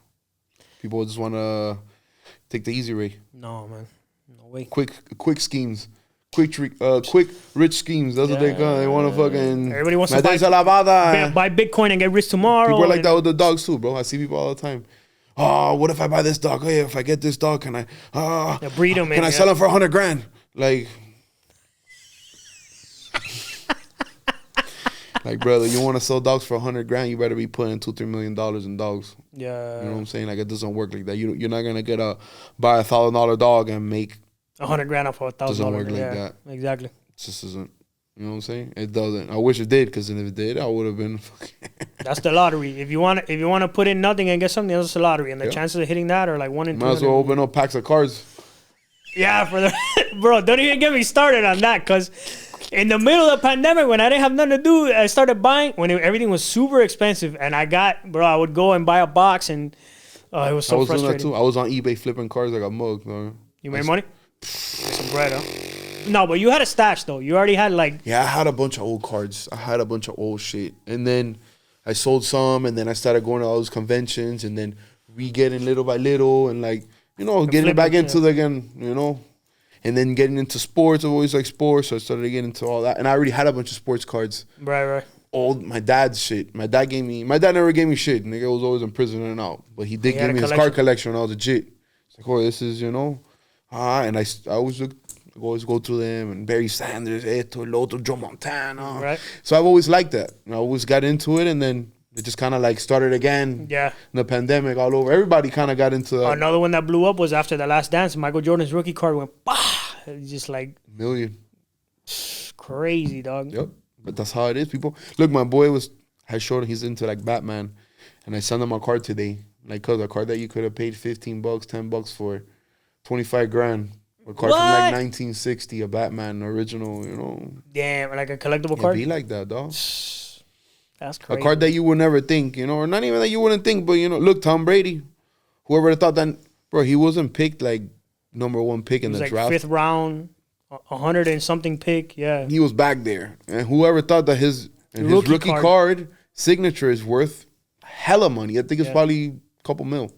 People just want to take the easy way. No, man, no way. Quick schemes. Quick rich schemes. That's what they got. They want to fucking. Everybody wants to buy Bitcoin and get rich tomorrow. People are like that with the dogs too, bro. I see people all the time. Oh, what if I buy this dog? Oh, yeah, if I get this dog, can I breed him? Can I sell him for $100,000? Like, like, brother, you want to sell dogs for $100,000? You better be putting $2-3 million in dogs. Yeah, you know what I'm saying? Like, it doesn't work like that. You're not gonna buy $1,000 dog and make $100,000 off $1,000. Doesn't work like that. Exactly. It just isn't. You know what I'm saying? It doesn't. I wish it did, because if it did, I would have been. That's the lottery. If you want to put in nothing and get something, that's the lottery, and the chances of hitting that are like 1 in 200. Might as well open up packs of cards. Yeah, bro. Don't even get me started on that, because in the middle of the pandemic, when I didn't have nothing to do, I started buying when everything was super expensive, and I would go and buy a box, and it was so frustrating. Doing that too. I was on eBay flipping cards like a mug. You made money? Some bread, huh? No, but you had a stash, though. You already had, like... Yeah, I had a bunch of old cards. I had a bunch of old shit. And then I sold some, and then I started going to all those conventions, and then re-getting little by little, and, like, getting back into it again, And then getting into sports. I've always liked sports, so I started getting into all that. And I already had a bunch of sports cards. Right. My dad's shit. My dad never gave me shit. Nigga was always in prison and out. But he did give me his card collection and all the shit. It's like, oh, this is, and I always go through them, and Barry Sanders, Eto, Loto, Joe Montana. Right. So I've always liked that. I always got into it, and then it just kind of like started again. Yeah. In the pandemic all over. Everybody kind of got into that. Another one that blew up was after The Last Dance. Michael Jordan's rookie card went, bah! It's just like... million. Crazy, dog. Yep. But that's how it is, people. Look, my boy has showed he's into like Batman, and I sent him a card today. Like, cause a card that you could have paid $15, $10 for, $25,000. A card from like 1960, a Batman original, Damn, like a collectible card? Be like that, dog. That's crazy. A card that you would never think, or not even that you wouldn't think, but, look, Tom Brady. Whoever thought that, bro, he wasn't picked like number 1 pick in the like draft. 5th round, 100 and something pick, yeah. He was back there. And whoever thought that his rookie card signature is worth hella money. I think it's probably a couple mil.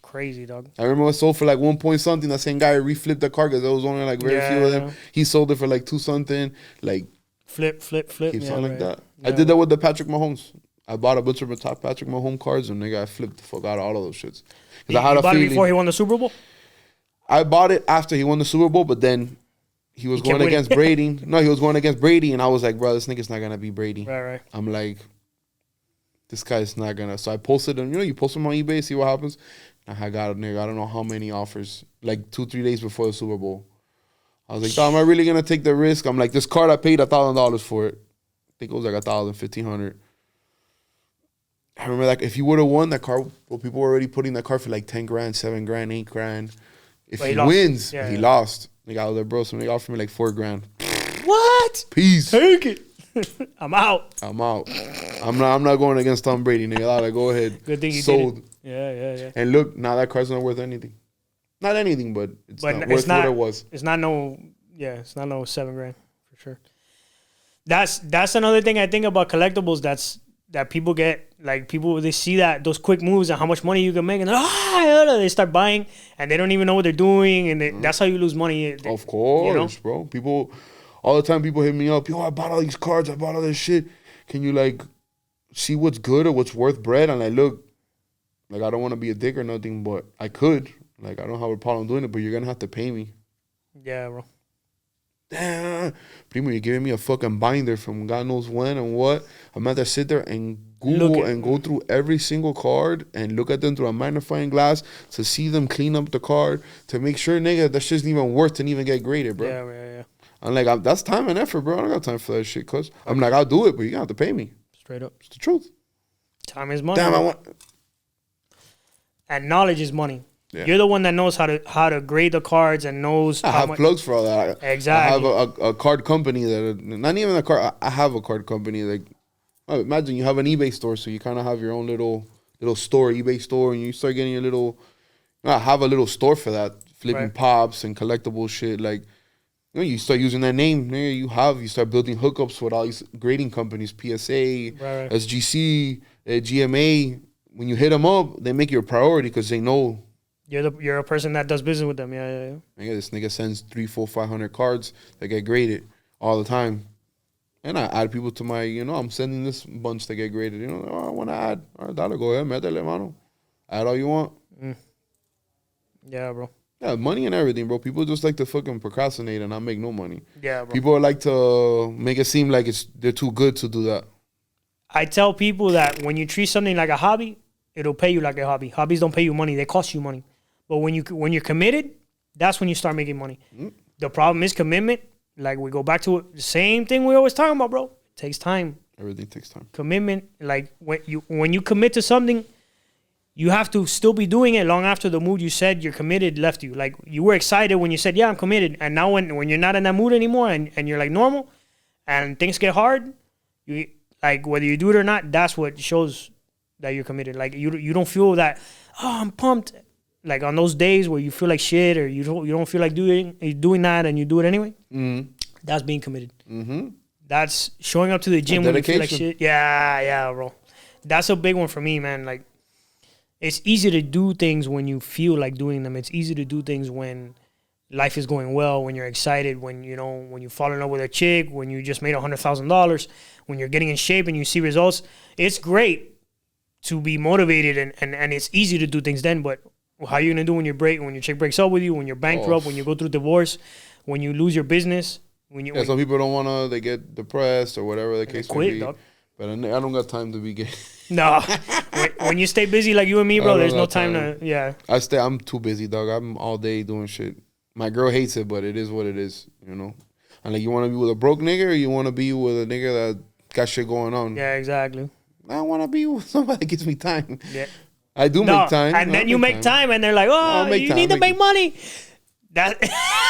Crazy, dog. I remember it sold for like 1 point something. That same guy reflipped the card because there was only like very few of them. He sold it for like 2 something. Like flip. Keep something like that. Yeah. I did that with the Patrick Mahomes. I bought a bunch of top Patrick Mahomes cards, and nigga, I flipped the fuck out of all of those shits. You bought it before he won the Super Bowl? I bought it after he won the Super Bowl, but then he was going against Brady. No, he was going against Brady, and I was like, bro, this nigga's not gonna be Brady. Right. I'm like, this guy's not gonna. So I posted him. You post him on eBay, see what happens. I got a nigga, I don't know how many offers, like 2-3 days before the Super Bowl. I was like, am I really gonna take the risk? I'm like, this card, I paid $1,000 for it. I think it was like $1,000, $1,500. I remember, like, if you would have won that card, well, people were already putting that card for like $10,000, $7,000, $8,000. If he wins, he lost. Nigga, I was like, bro, somebody offered me like $4,000. What? Peace. Take it. I'm out. I'm not going against Tom Brady, nigga. I like, go ahead. Good thing you sold. Did it. Yeah. And look, now that card's not worth anything. Not anything, but it's not worth what it was. It's not no $7,000 for sure. That's another thing I think about collectibles. That people get, like, they see that those quick moves and how much money you can make, and they start buying, and they don't even know what they're doing, and that's how you lose money. Of course, bro. People all the time. People hit me up. Yo, I bought all these cards. I bought all this shit. Can you like see what's good or what's worth bread? And I look, like, I don't want to be a dick or nothing, but I could. Like, I don't have a problem doing it, but you're gonna have to pay me. Yeah, bro. Damn, Primo, you're giving me a fucking binder from God knows when and what. I'm going to sit there and Google and go through every single card and look at them through a magnifying glass to see them clean up the card to make sure, nigga, that shit's even worth to even get graded, bro. Yeah. I'm like, that's time and effort, bro. I don't got time for that shit, cuz. I'm like, I'll do it, but you're going to have to pay me. Straight up. It's the truth. Time is money. Damn, and knowledge is money. Yeah. You're the one that knows how to grade the cards and knows. I have plugs for all that. Exactly. I have a card company not even a card. I have a card company. Like, imagine you have an eBay store, so you kind of have your own little store, eBay store, and you start getting your little. I have a little store for that flipping Right. pops and collectible shit. Like, you start using that name. You start building hookups with all these grading companies, PSA, Right. SGC, GMA. When you hit them up, they make you a priority because they know. You're a person that does business with them. Yeah. This nigga sends 300, 400, 500 cards that get graded all the time. And I add people to my, I'm sending this bunch that get graded. I want to add. All right, dale, go ahead, métele, mano. Add all you want. Yeah, bro. Yeah, money and everything, bro. People just like to fucking procrastinate and not make no money. Yeah, bro. People like to make it seem like they're too good to do that. I tell people that when you treat something like a hobby, it'll pay you like a hobby. Hobbies don't pay you money; they cost you money. But when you're committed, that's when you start making money. The problem is commitment. Like we go back to it, the same thing we always talking about, bro. It takes time. Everything takes time. Commitment, like when you commit to something, you have to still be doing it long after the mood you said you're committed left you. Like you were excited when you said, yeah, I'm committed. And now when you're not in that mood anymore and you're like normal and things get hard, you like whether you do it or not, that's what shows that you're committed. Like you don't feel that, oh, I'm pumped. Like on those days where you feel like shit or you don't feel like doing that and you do it anyway. That's being committed. That's showing up to the gym when you feel like shit. Yeah, bro. That's a big one for me, man. Like, it's easy to do things when you feel like doing them. It's easy to do things when life is going well, when you're excited, when you fall in love with a chick, when you just made $100,000, when you're getting in shape and you see results. It's great to be motivated and it's easy to do things then, but how are you gonna do when your chick breaks up with you, when you're bankrupt, when you go through divorce, when you lose your business? Some people don't wanna, they get depressed or whatever the case may be. Dog. But I don't got time to be gay. No, when you stay busy like you and me, bro, there's no time to. Yeah. I'm too busy, dog. I'm all day doing shit. My girl hates it, but it is what it is, And like, you want to be with a broke nigga or you want to be with a nigga that got shit going on? Yeah, exactly. I want to be with somebody that gives me time. Yeah. I do make time. And then you make time and they're like, oh, you need to make money. That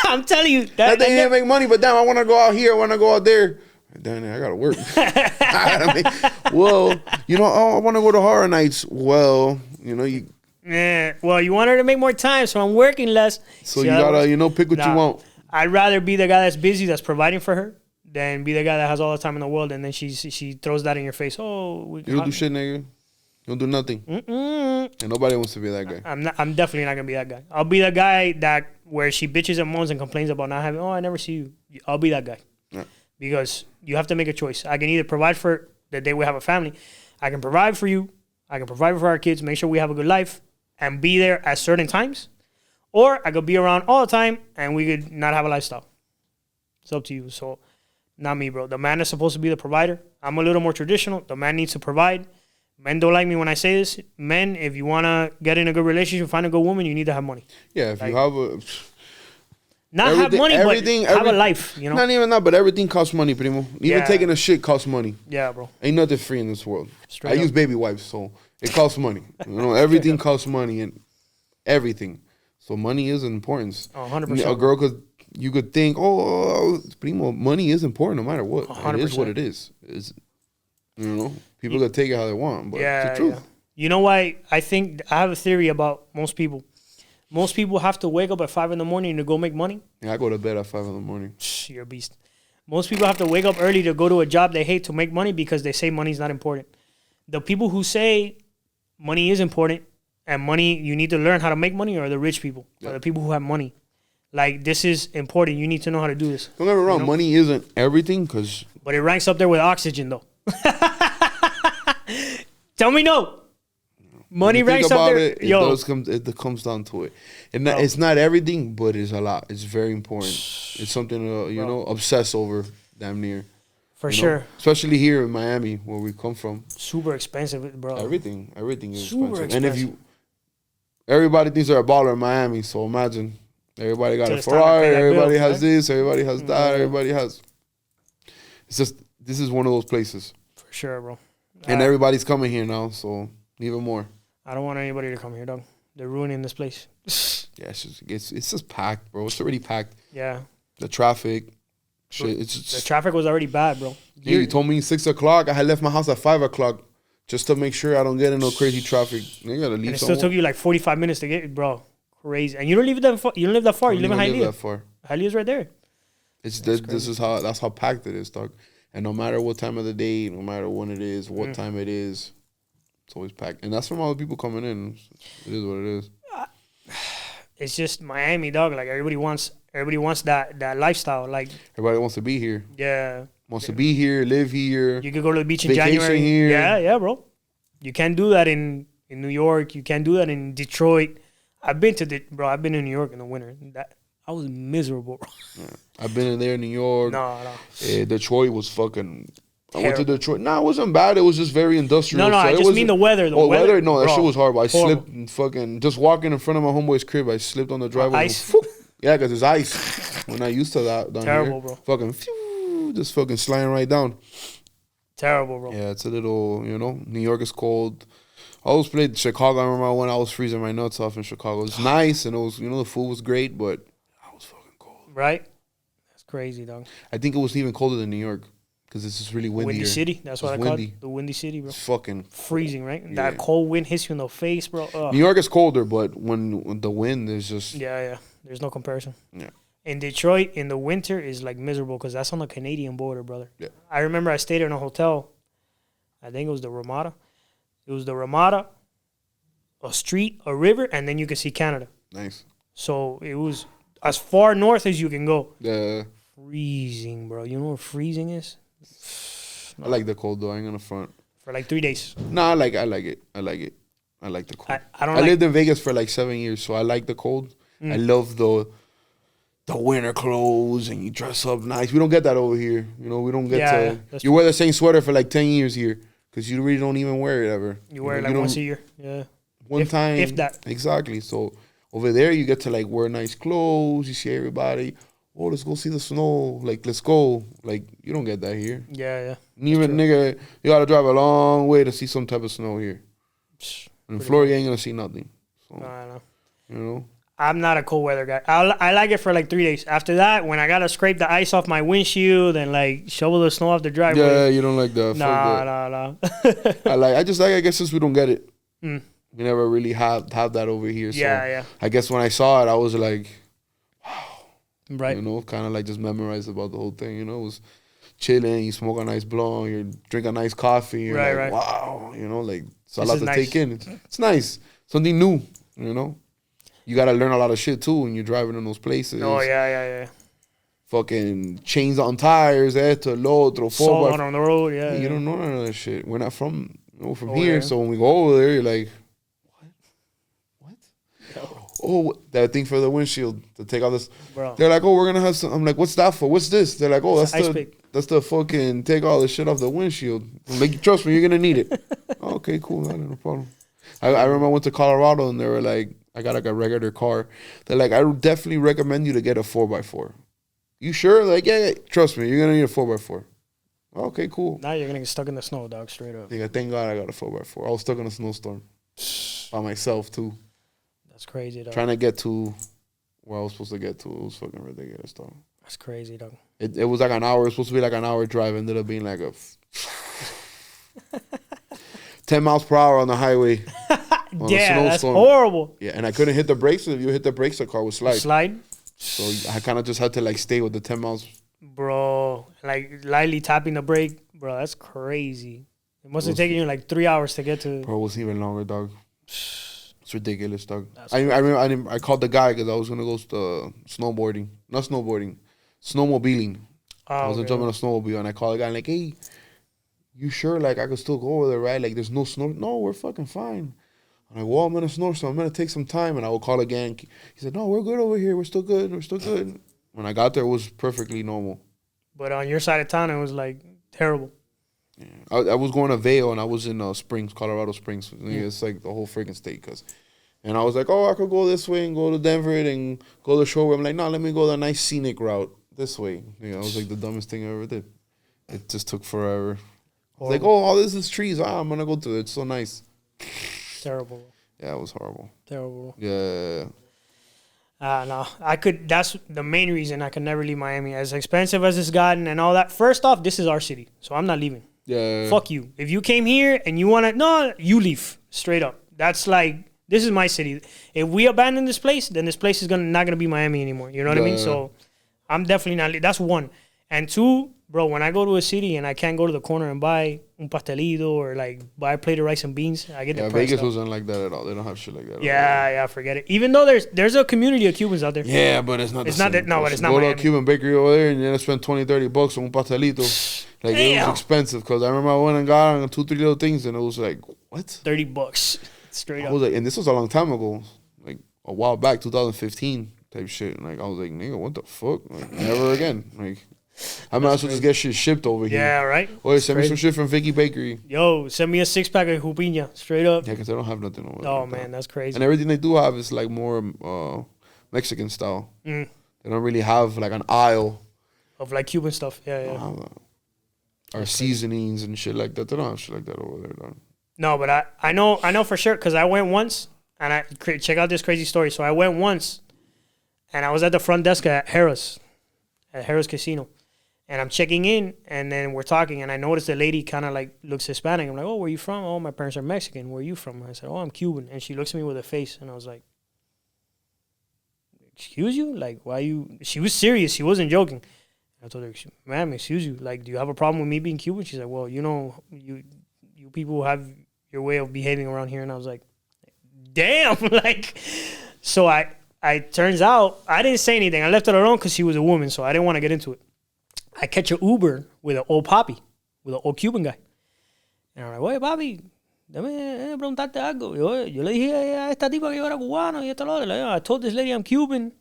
I'm telling you. That they didn't make money, but damn, I want to go out here. I want to go out there. Damn, I got to work. I want to go to Horror Nights. Well, you... Yeah, well, you want her to make more time, so I'm working less. So you got to, pick what you want. I'd rather be the guy that's busy, that's providing for her, than be the guy that has all the time in the world, and then she throws that in your face. Oh, you don't do shit, nigga. You don't do nothing. And nobody wants to be that guy. I'm definitely not going to be that guy. I'll be the guy that where she bitches and moans and complains about not having, I never see you. I'll be that guy. Yeah. Because you have to make a choice. I can either provide for the day we have a family. I can provide for you. I can provide for our kids, make sure we have a good life, and be there at certain times. Or I could be around all the time and we could not have a lifestyle. It's up to you. So, not me, bro. The man is supposed to be the provider. I'm a little more traditional. The man needs to provide. Men don't like me when I say this. Men, if you want to get in a good relationship, find a good woman, you need to have money. Yeah, if you have a... Not have money, but have a life, Not even that, but everything costs money, primo. Even taking a shit costs money. Yeah, bro. Ain't nothing free in this world. I use baby wipes, so it costs money. Everything costs money and everything. So money is important. 100%. A girl you could think, primo, money is important no matter what. 100%. It is what it is. People could take it how they want, but it's the truth. Yeah. You know why? I have a theory about most people. Most people have to wake up at 5 a.m. to go make money. Yeah, I go to bed at 5 a.m. You're a beast. Most people have to wake up early to go to a job they hate to make money because they say money's not important. The people who say money is important and money, you need to learn how to make money are the rich people, are the people who have money. Like, this is important. You need to know how to do this. Don't get me wrong. Money isn't everything but it ranks up there with oxygen, though. Tell me no. Money ranks up there. It comes down to it. And it's not everything, but it's a lot. It's very important. It's something to, obsess over damn near. For sure. Especially here in Miami, where we come from. Super expensive, bro. Everything is super expensive. And if everybody thinks they're a baller in Miami, so imagine everybody got a Ferrari, everybody has this, everybody has that, everybody has. It's just, this is one of those places. For sure, bro. And everybody's coming here now, so even more. I don't want anybody to come here, dog. They're ruining this place. Yeah, it's just packed, bro. It's already packed. Yeah. The traffic. Shit, the traffic was already bad, bro. Yeah, you told me 6 o'clock. I had left my house at 5 o'clock just to make sure I don't get in no crazy traffic. You gotta leave. And it still took you like 45 minutes to get, bro. crazy. And you don't live that far. You don't live that far. You live in Hialeah. Hialeah's right there. That's how packed it is, dog. And no matter what time of the day, no matter when it is, what time it is, it's always packed. And that's from all the people coming in. It is what it is. It's just Miami, dog. Like everybody wants that lifestyle. Like everybody wants to be here. Yeah. Wants to be here, live here. You could go to the beach in January. Here. Yeah, bro. You can't do that in New York. You can't do that in Detroit. I've been in New York in the winter. I was miserable, bro. Yeah. I've been in there in New York. No. Detroit was fucking... Terrible. I went to Detroit. No, it wasn't bad. It was just very industrial. No, I just mean the weather. The weather? No, that shit was horrible. I slipped and fucking... Just walking in front of my homeboy's crib, I slipped on the driveway. Ice? Yeah, because it's ice. We're not used to that down Terrible, here. Bro. Fucking... Just fucking sliding right down. Terrible, bro. Yeah, it's a little... New York is cold. I always played Chicago. I remember when I was freezing my nuts off in Chicago. It was nice, and it was... the food was great, but I was fucking cold. Right? That's crazy, dog. I think it was even colder than New York. Because it's just really windy. Windy City. That's what I call it. The Windy City, bro. It's fucking... freezing, right? Yeah. That cold wind hits you in the face, bro. Ugh. New York is colder, but when the wind is just... Yeah. There's no comparison. Yeah. In Detroit, in the winter, is like miserable because that's on the Canadian border, brother. Yeah. I remember I stayed in a hotel. I think it was the Ramada. It was the Ramada, a street, a river, and then you can see Canada. Nice. So it was as far north as you can go. Yeah. Freezing, bro. You know what freezing is? I like the cold though. I ain't gonna front. For like 3 days. No, I like it. I like the cold. I lived in Vegas for like 7 years, so I like the cold. I love the winter clothes and you dress up nice. We don't get that over here. We don't get you wear the same sweater for like 10 years here because you really don't even wear it ever. You wear it like once a year. Yeah. One time. If that. Exactly. So over there you get to like wear nice clothes. You see everybody. Oh, let's go see the snow. Like, let's go. Like, you don't get that here. Yeah. Even, nigga, you got to drive a long way to see some type of snow here. In Florida, you ain't going to see nothing. So, I know. I'm not a cold weather guy. I like it for like 3 days. After that, when I got to scrape the ice off my windshield and like shovel the snow off the driveway. Yeah, you don't like that. Nah. I guess since we don't get it. We never really have that over here. Yeah. I guess when I saw it, I was like, right. Kind of like just memorized about the whole thing. It was chilling. You smoke a nice blunt. You drink a nice coffee. You're right. Wow. Like it's a lot to take in. It's nice. Something new. You got to learn a lot of shit too when you're driving in those places. Oh yeah. Fucking chains on tires, esto, lo otro, salt on the road. Yeah. You don't know none of that shit. We're not from here. Yeah. So when we go over there, you're like, what? Oh, that thing for the windshield to take all this. Bro. They're like, oh, we're gonna have some. I'm like, what's that for? What's this? They're like, oh, that's the fucking take all the shit off the windshield. I'm like, trust me, you're gonna need it. Okay, cool, no problem. I remember I went to Colorado and they were like, I got like a regular car. They're like, I would definitely recommend you to get a 4x4. You sure? Like, yeah, trust me, you're gonna need a 4x4. Okay, cool. Now you're gonna get stuck in the snow, dog. Straight up. Yeah, thank God I got a 4x4. I was stuck in a snowstorm by myself too. That's crazy, dog. Trying to get to where I was supposed to get to. It was fucking ridiculous, dog. That's crazy, dog. It was like an hour. It was supposed to be like an hour drive. Ended up being like a 10 miles per hour on the highway. Yeah, that's horrible. Yeah, and I couldn't hit the brakes. If you hit the brakes, the car would slide. So I kind of just had to like stay with the 10 miles. Bro, like lightly tapping the brake. Bro, that's crazy. It must have taken you like 3 hours to get to. Bro, it was even longer, dog. It's ridiculous, dog. I remember I called the guy because I was gonna go snowboarding, not snowboarding, snowmobiling. I was gonna jump on a snowmobile, and I called the guy and like, hey, you sure? Like I could still go over there, right? Like there's no snow. No, we're fucking fine. I'm like, well, I'm in a snowstorm. I'm gonna take some time, and I will call again. He said, no, we're good over here. We're still good. We're still good. When I got there, it was perfectly normal. But on your side of town, it was like terrible. Yeah. I was going to Vail, and I was in Springs, Colorado Springs. Yeah. It's like the whole freaking state. And I was like, oh, I could go this way and go to Denver and go to the shore. I'm like, no, let me go the nice scenic route this way. Yeah, it was like the dumbest thing I ever did. It just took forever. I was like, oh, all this is trees. I'm going to go to it. It's so nice. Terrible. Yeah, it was horrible. Terrible. Yeah. No, that's the main reason I could never leave Miami. As expensive as it's gotten and all that. First off, this is our city, so I'm not leaving. Yeah. Fuck you. If you came here and you want to, no, you leave. Straight up. That's like this is my city. If we abandon this place, then this place is not gonna be Miami anymore. You know what I mean? So I'm definitely not. That's one. And two, bro, when I go to a city and I can't go to the corner and buy un pastelito or like buy a plate of rice and beans, I get depressed. Vegas wasn't like that at all. They don't have shit like that. Yeah, forget it. Even though there's a community of Cubans out there. Yeah, but it's not. It's not that. No, but it's not. Go Miami. to a Cuban bakery over there and you're gonna spend $20-$30 on un pastelito. Like it was expensive because I remember I went and got on 2-3 little things and it was like what? $30 straight up. I was like, and this was a long time ago, like a while back, 2015 type shit. And like I was like, nigga, what the fuck? Like never again. Like I might as well just get shit shipped over here. Yeah, right. Or send me some shit from Vicky Bakery. Yo, send me a 6-pack of jupiña, straight up. Yeah, because they don't have nothing over there. Oh man, that's crazy. And everything they do have is like more Mexican style. They don't really have like an aisle of like Cuban stuff. Yeah. Or seasonings and shit like that. They don't have shit like that over there, dog. No, but I know for sure because I went once and check out this crazy story. So I went once and I was at the front desk at Harrah's Casino. And I'm checking in and then we're talking and I noticed the lady kind of like looks Hispanic. I'm like, oh, where you from? Oh, my parents are Mexican. Where are you from? I said, oh, I'm Cuban. And she looks at me with a face and I was like, excuse you? Like, why you? She was serious. She wasn't joking. I told her, ma'am, excuse you. Like, do you have a problem with me being Cuban? She's like, well, you know, you people have your way of behaving around here. And I was like, damn. Like, so I turns out, I didn't say anything. I left it alone because she was a woman, so I didn't want to get into it. I catch an Uber with an old papi, with an old Cuban guy. And I'm like, oye, papi, déjame preguntarte algo. Yo le dije a esta tipa que yo era cubano y esto lo otro. I told this lady I'm Cuban.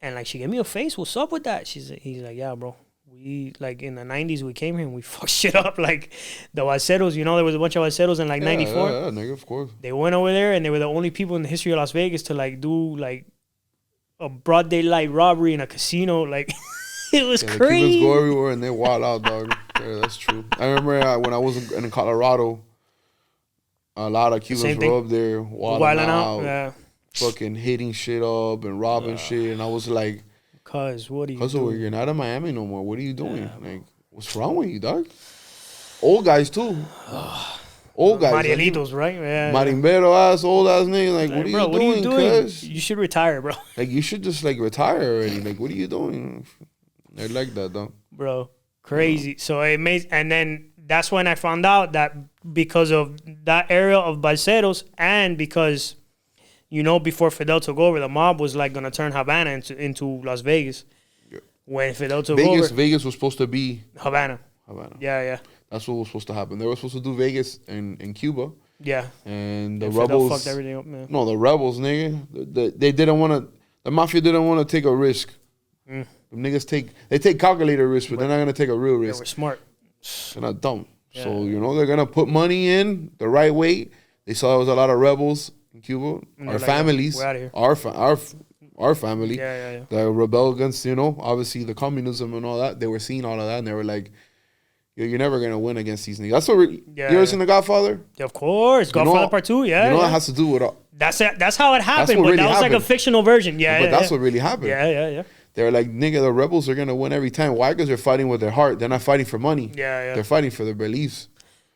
And like she gave me a face. What's up with that? He's like, yeah, bro. We like in the 90s we came here and we fucked shit up. Like the Balseros, you know, there was a bunch of Balseros in like 94. Yeah, nigga, of course. They went over there and they were the only people in the history of Las Vegas to like do like a broad daylight robbery in a casino. Like it was crazy. The Cubans go everywhere and they wild out, dog. Yeah, that's true. I remember when I was in Colorado, a lot of Cubans were up there wilding out. Yeah. Fucking hitting shit up and robbing shit, and I was like, what are you doing? You're not in Miami no more. What are you doing? Yeah. Like, what's wrong with you, dog? Old guys, too. Old guys. Marielitos, right? Yeah. Marimbero ass, old ass nigga. Like, what are you doing? Cuz? You should retire, bro. Like, you should just, like, retire already. Like, what are you doing? They're like that, though. Bro, crazy. So it made, and then that's when I found out that because of that area of Balseros and because... You know, before Fidel took over, the mob was like gonna turn Havana into Las Vegas. Yeah. When Fidel took over, Vegas was supposed to be Havana. Yeah. That's what was supposed to happen. They were supposed to do Vegas in Cuba. Yeah. And the Fidel rebels fucked everything up, man. No, the rebels, nigga. They didn't want to. The mafia didn't want to take a risk. The niggas take calculated risk, but they're not gonna take a real risk. They were smart. They're not dumb. Yeah. So you know they're gonna put money in the right way. They saw there was a lot of rebels in Cuba, our families, we're out of here. Our family, yeah. The rebel against, you know, obviously the communism and all that. They were seeing all of that, and they were like, "You're never gonna win against these niggas." That's what. You ever seen The Godfather? Yeah, of course, Godfather Part 2. Yeah, you know that has to do with. That's how it happened, but really that was happened. Like a fictional version. Yeah, but that's what really happened. Yeah. They were like, "Nigga, the rebels are gonna win every time." Why? Because they're fighting with their heart. They're not fighting for money. Yeah. They're fighting for their beliefs.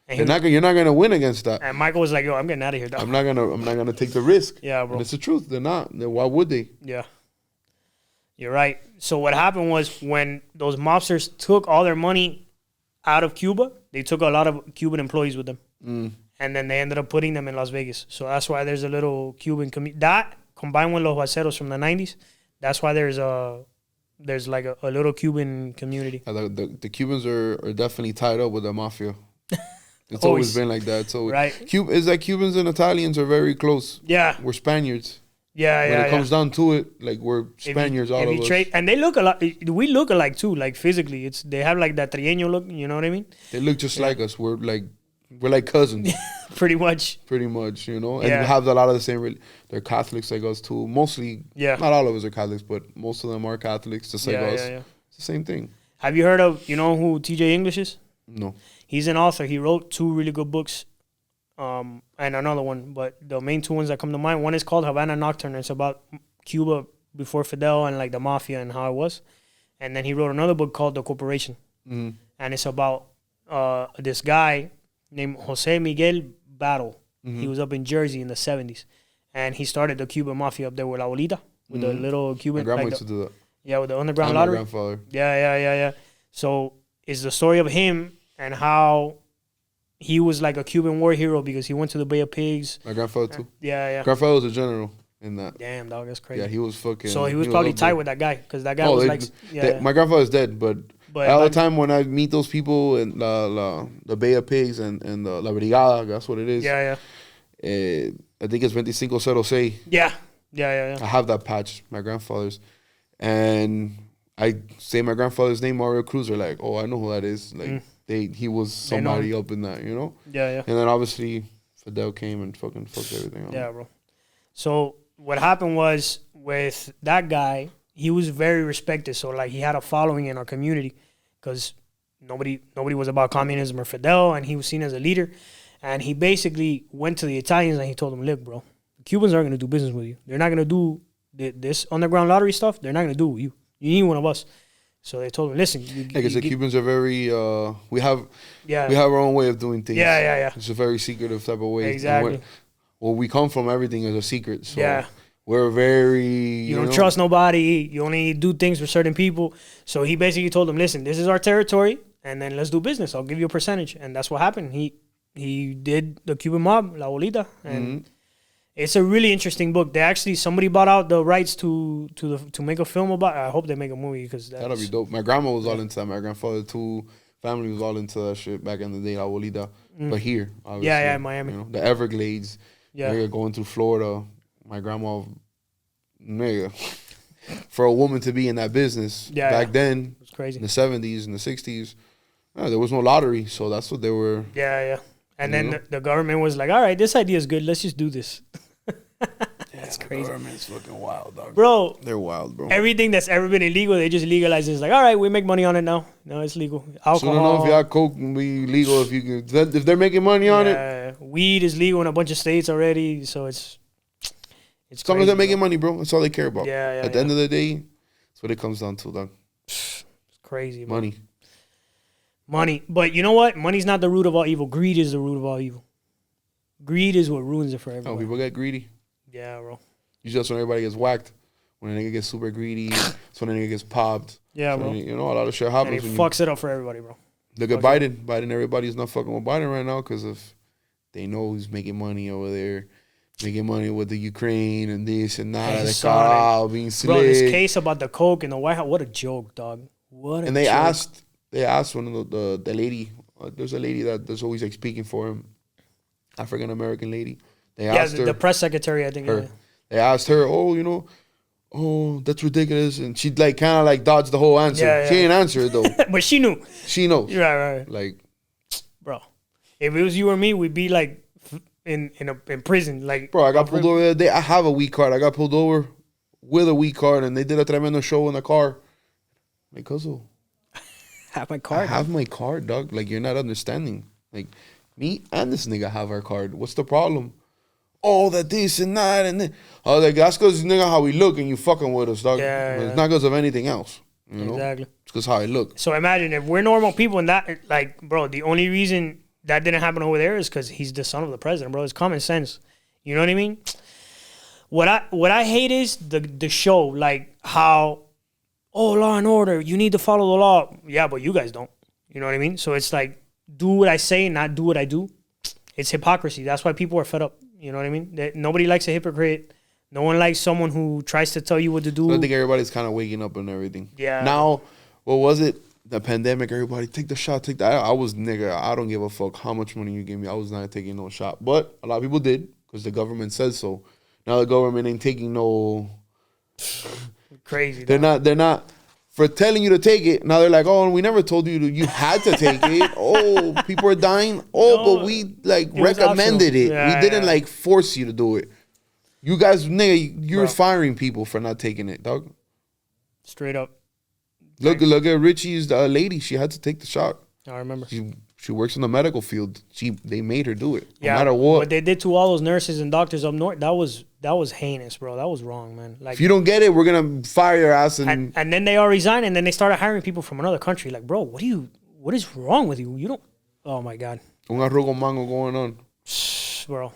You're not gonna win against that. And Michael was like, "Yo, I'm getting out of here, dog. I'm not gonna take the risk." Yeah, bro. And it's the truth. They're not. Why would they? Yeah. You're right. So what happened was when those mobsters took all their money out of Cuba, they took a lot of Cuban employees with them, and then they ended up putting them in Las Vegas. So that's why there's a little Cuban community. That combined with Los Balseros from the 90s, that's why there's like a little Cuban community. The Cubans are definitely tied up with the mafia. It's always been like that. So right. It's like Cubans and Italians are very close. Yeah. We're Spaniards. Yeah, when it comes down to it, like we're Spaniards, all of us. And they look a lot. We look alike too, like physically. They have like that trigueño look. You know what I mean? They look just like us. We're like cousins. Pretty much, you know. And we have a lot of the same. They're Catholics like us too. Mostly, not all of us are Catholics, but most of them are Catholics, just like us. Yeah. It's the same thing. Have you heard of who T.J. English is? No. He's an author. He wrote 2 really good books, and another one. But the main 2 ones that come to mind, one is called Havana Nocturne. It's about Cuba before Fidel and like the mafia and how it was. And then he wrote another book called The Corporation. And it's about this guy named Jose Miguel Battle. He was up in Jersey in the 70s. and he started the Cuban Mafia up there with La Abuelita, with the little Cuban. My grandma like used to do that. Yeah, with the underground And my lottery. grandfather. Yeah. So it's the story of him and how he was like a Cuban war hero because he went to the Bay of Pigs. My grandfather too. Yeah. Grandfather was a general in that. Damn, dog, that's crazy. Yeah, he was fucking. So he was probably up tight there. with that guy because that guy was like, My grandfather's dead, but But all the like- time when I meet those people in the Bay of Pigs and the La Brigada, that's what it is. Yeah. I think it's 2506. Yeah. I have that patch, my grandfather's. And I say my grandfather's name, Mario Cruz. They're like, oh, I know who that is. Like, he was somebody up in that, you know? Yeah. And then obviously Fidel came and fucking fucked everything up. Yeah, bro. So what happened was with that guy, he was very respected. So like he had a following in our community because nobody was about communism or Fidel, and he was seen as a leader. And he basically went to the Italians and he told them, look, bro, the Cubans aren't going to do business with you. They're not going to do this underground lottery stuff. They're not going to do it with you. You need one of us. So they told him, listen. Because the Cubans are very, we have our own way of doing things. Yeah. It's a very secretive type of way. Exactly. Where we come from, everything is a secret. So Yeah. we're very... You don't trust nobody. You only do things for certain people. So he basically told them, listen, this is our territory, and then let's do business. I'll give you a percentage. And that's what happened. He did the Cuban mob, La Abuelita, and it's a really interesting book. Somebody bought out the rights to make a film about it. I hope they make a movie because that'll be dope. My grandma was all into that. My grandfather too. Family was all into that shit back in the day, La Abuelita. But here, obviously. Yeah, in Miami. You know, the Everglades. Yeah. Nigga, going through Florida. My grandma, nigga, for a woman to be in that business back then, it's crazy. in the 70s and the 60s, there was no lottery. So that's what they were. Yeah. And then the government was like, all right, this idea is good. Let's just do this. That's crazy. The government's fucking wild, dog. Bro. They're wild, bro. Everything that's ever been illegal, they just legalize it. It's like, all right, we make money on it now. No, it's legal. Alcohol. So I don't know if y'all coke can be legal if they're making money on it. Weed is legal in a bunch of states already, so it's as long as they're making money, bro, that's all they care about. Yeah. At the end of the day, that's what it comes down to, dog. It's crazy, Money. Man. Money. But you know what? Money's not the root of all evil. Greed is the root of all evil. Greed is what ruins it for everyone. Oh, people get greedy. Yeah, bro. Usually that's when everybody gets whacked. When a nigga gets super greedy, that's when a nigga gets popped. Yeah, bro. You know, a lot of shit happens. And it fucks it up for everybody, bro. Look at Biden. Biden, everybody's not fucking with Biden right now because of they know he's making money over there. Making money with the Ukraine and this and that. Being slick. Bro, this case about the coke in the White House, what a joke, dog. What a joke. And they asked one of the lady, there's a lady that's always like speaking for him, African American lady. They asked her, the press secretary, I think. Her, They asked her, that's ridiculous, and she like kind of like dodged the whole answer. Yeah. She didn't answer it though. But she knew. She knows. Right. Like, bro, if it was you or me, we'd be like in prison. Like, bro, I got pulled over the other day. I have a weed card. I got pulled over with a weed card, and they did a tremendo show in the car. Like, cuzzo, have my card. I have my card, dog. Like, you're not understanding. Like, me and this nigga have our card. What's the problem? Oh, that this and that and then. I was like, that's because nigga how we look and you fucking with us, dog. Yeah. It's not because of anything else. You know? Exactly. It's because how I look. So imagine if we're normal people and that, like, bro, the only reason that didn't happen over there is because he's the son of the president, bro. It's common sense. You know what I mean? What I hate is the show, like how, Law and Order, you need to follow the law. Yeah, but you guys don't. You know what I mean? So it's like, do what I say, not do what I do. It's hypocrisy. That's why people are fed up. You know what I mean? Nobody likes a hypocrite. No one likes someone who tries to tell you what to do. So I think everybody's kind of waking up and everything. Yeah. Now, what was it? The pandemic, everybody take the shot, take that. I was, nigga, I don't give a fuck how much money you give me. I was not taking no shot. But a lot of people did because the government says so. Now the government ain't taking no... Crazy. They're not... For telling you to take it, now they're like, oh, we never told you you had to take it. Oh, people are dying. Oh, No, but we like it was recommended optional. it. Yeah, We didn't yeah. like force you to do it. You guys, nigga, you're Bro. firing people for not taking it, dog. Straight up. Look at Richie's lady. She had to take the shot. I remember. She works in the medical field. They made her do it. No Yeah, matter what. what they did to all those nurses and doctors up north, that was heinous, bro. That was wrong, man. Like, If you don't get it, we're gonna fire your ass and and then they all resigned, and then they started hiring people from another country. Like, bro, what is wrong with you? You don't. Oh my god, un arroz con mango going on. bro.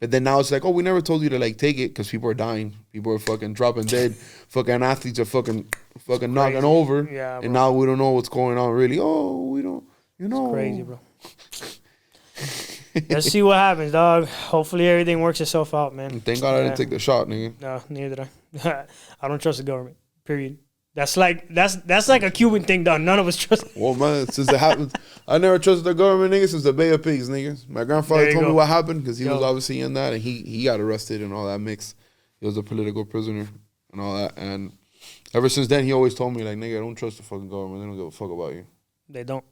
But then now it's like, oh, we never told you to like take it because people are dying. People are fucking dropping dead. Fucking athletes are fucking knocking over. Yeah, bro. And now we don't know what's going on really. Oh, we don't, you know. It's crazy, bro. Let's see what happens, dog. Hopefully everything works itself out, man. Thank God I didn't take the shot, nigga. No, neither did I. I don't trust the government. Period. That's like a Cuban thing, dog. None of us trust. Well, man, since it happened, I never trusted the government, nigga, since the Bay of Pigs, nigga. My grandfather told me what happened because he was obviously in that, and he got arrested and all that mix. He was a political prisoner and all that. And ever since then, he always told me, like, nigga, don't trust the fucking government. They don't give a fuck about you. They don't.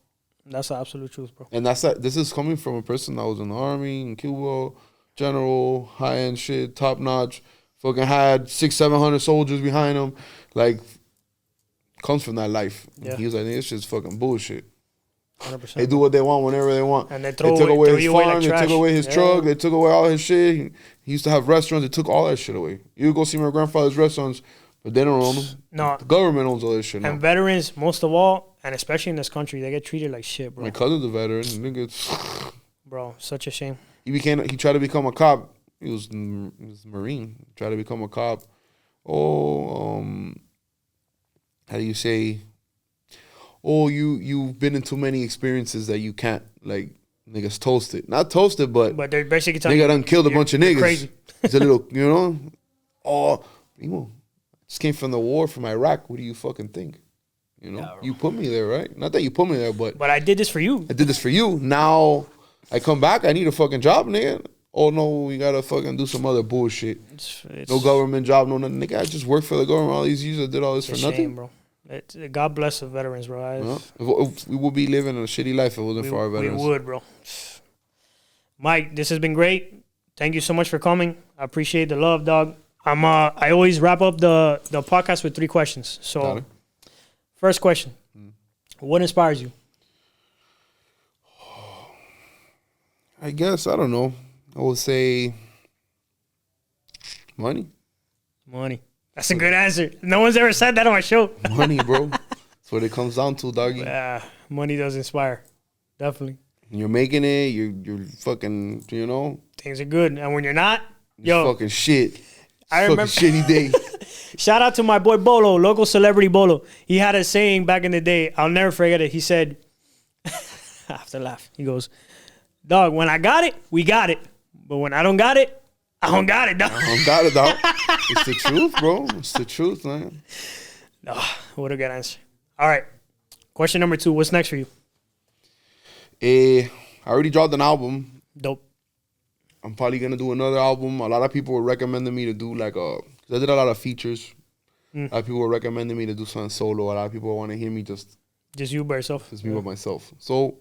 That's the absolute truth, bro. And this is coming from a person that was in the army, in Cuba, general, high-end shit, top-notch, fucking had 600-700 soldiers behind him. Like, comes from that life. Yeah. He was like, this shit's fucking bullshit. 100%. They do what they want whenever they want. And they took away his farm, like they took away his truck, they took away all his shit. He used to have restaurants, they took all that shit away. You go see my grandfather's restaurants, but they don't own them. No. The government owns all this shit now. And veterans, most of all, and especially in this country, they get treated like shit, bro. My cousin's a veteran. Nigga, bro, such a shame. He tried to become a cop. He was a Marine. He tried to become a cop. How do you say? Oh, you've been in too many experiences that you can't, like, niggas toasted. Not toasted, but they're basically telling nigga done killed a bunch of niggas. Crazy. It's a little, you know? Oh, just came from the war from Iraq. What do you fucking think? You know? Yeah, you put me there, right? Not that you put me there, but I did this for you. I did this for you. Now I come back, I need a fucking job, nigga. Oh, no, we gotta fucking do some other bullshit. It's no government job, no nothing. Nigga, I just worked for the government all these years. I did all this for nothing. Shame, bro. God bless the veterans, bro. If we would be living a shitty life if it wasn't for our veterans. We would, bro. Mike, this has been great. Thank you so much for coming. I appreciate the love, dog. I always wrap up the podcast with 3 questions. So, first question. What inspires you? I guess, I don't know. I would say money. Money. That's a good answer. No one's ever said that on my show. Money, bro. That's what it comes down to, doggy. Money does inspire. Definitely. You're making it. You're fucking, you know. Things are good. And when you're not, fucking shit. I remember. Shitty day. Shout out to my boy Bolo, local celebrity Bolo. He had a saying back in the day. I'll never forget it. He said, I have to laugh. He goes, dog, when I got it, we got it. But when I don't got it, I don't got it, dog. I don't got it, dog. It's the truth, bro. It's the truth, man. Oh, what a good answer. All right. Question number 2. What's next for you? I already dropped an album. Dope. I'm probably going to do another album. A lot of people were recommending me to do because I did a lot of features. A lot of people were recommending me to do something solo. A lot of people want to hear me just you by yourself. Just me by myself. So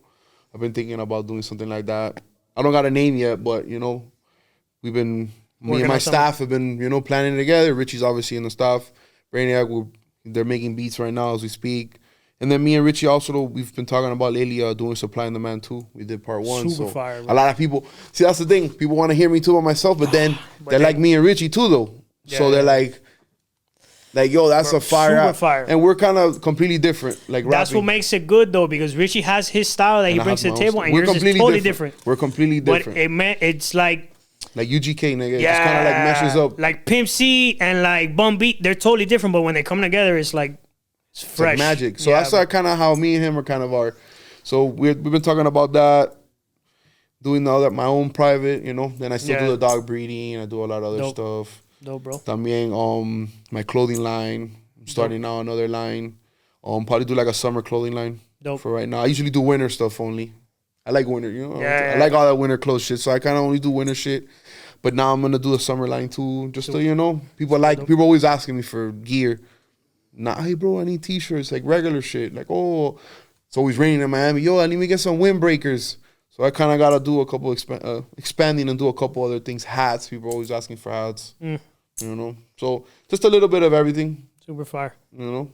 I've been thinking about doing something like that. I don't got a name yet, but, you know, me and my staff have been, you know, planning it together. Richie's obviously in the staff. Brainiac, they're making beats right now as we speak. And then me and Richie also, we've been talking about lately doing Supply and Demand 2. We did part 1. Super so fire, bro. A lot of people, see, that's the thing. People want to hear me too by myself, but then they're like me and Richie too, though. Yeah, so they're like, yo, that's a fire. Super fire. And we're kind of completely different. Like that's rapping. what makes it good, though, because Richie has his style that he brings to the table, and yours is totally different. We're completely different. But it's like UGK, nigga. It just kind of like meshes up. Like Pimp C and like Bum Beat, they're totally different, but when they come together, it's like, it's fresh. Like magic. So that's kind of how me and him are kind of are. So we've been talking about that, doing all that, my own private, you know. Then I still do the dog breeding. I do a lot of other stuff. Dope, bro. También, my clothing line. I'm starting now another line. Probably do like a summer clothing line. Dope. For right now. I usually do winter stuff only. I like winter, you know. I like all that winter clothes shit. So I kind of only do winter shit. But now I'm going to do a summer line too. Just to, you know, people always asking me for gear. Nah, hey, bro, I need T-shirts, like regular shit. Like, oh, it's always raining in Miami. Yo, I need to get some windbreakers. So I kind of got to do a couple, expanding and do a couple other things. Hats, people are always asking for hats. You know? So just a little bit of everything. Super fire. You know?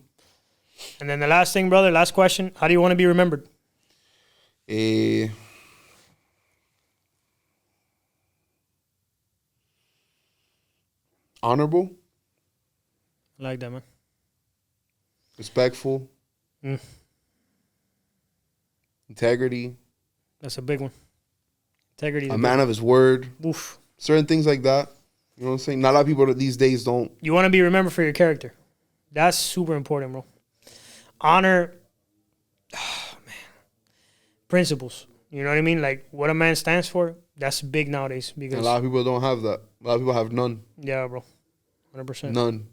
And then the last thing, brother, last question. How do you want to be remembered? Honorable. I like that, man. Respectful. Integrity. That's a big one. Integrity. A man of his word. Oof. certain things like that. You know what I'm saying? Not a lot of people these days don't. You want to be remembered for your character. That's super important, bro. Honor, principles. You know what I mean? Like, what a man stands for, that's big nowadays. Because a lot of people don't have that. A lot of people have none. Yeah, bro. 100%. None.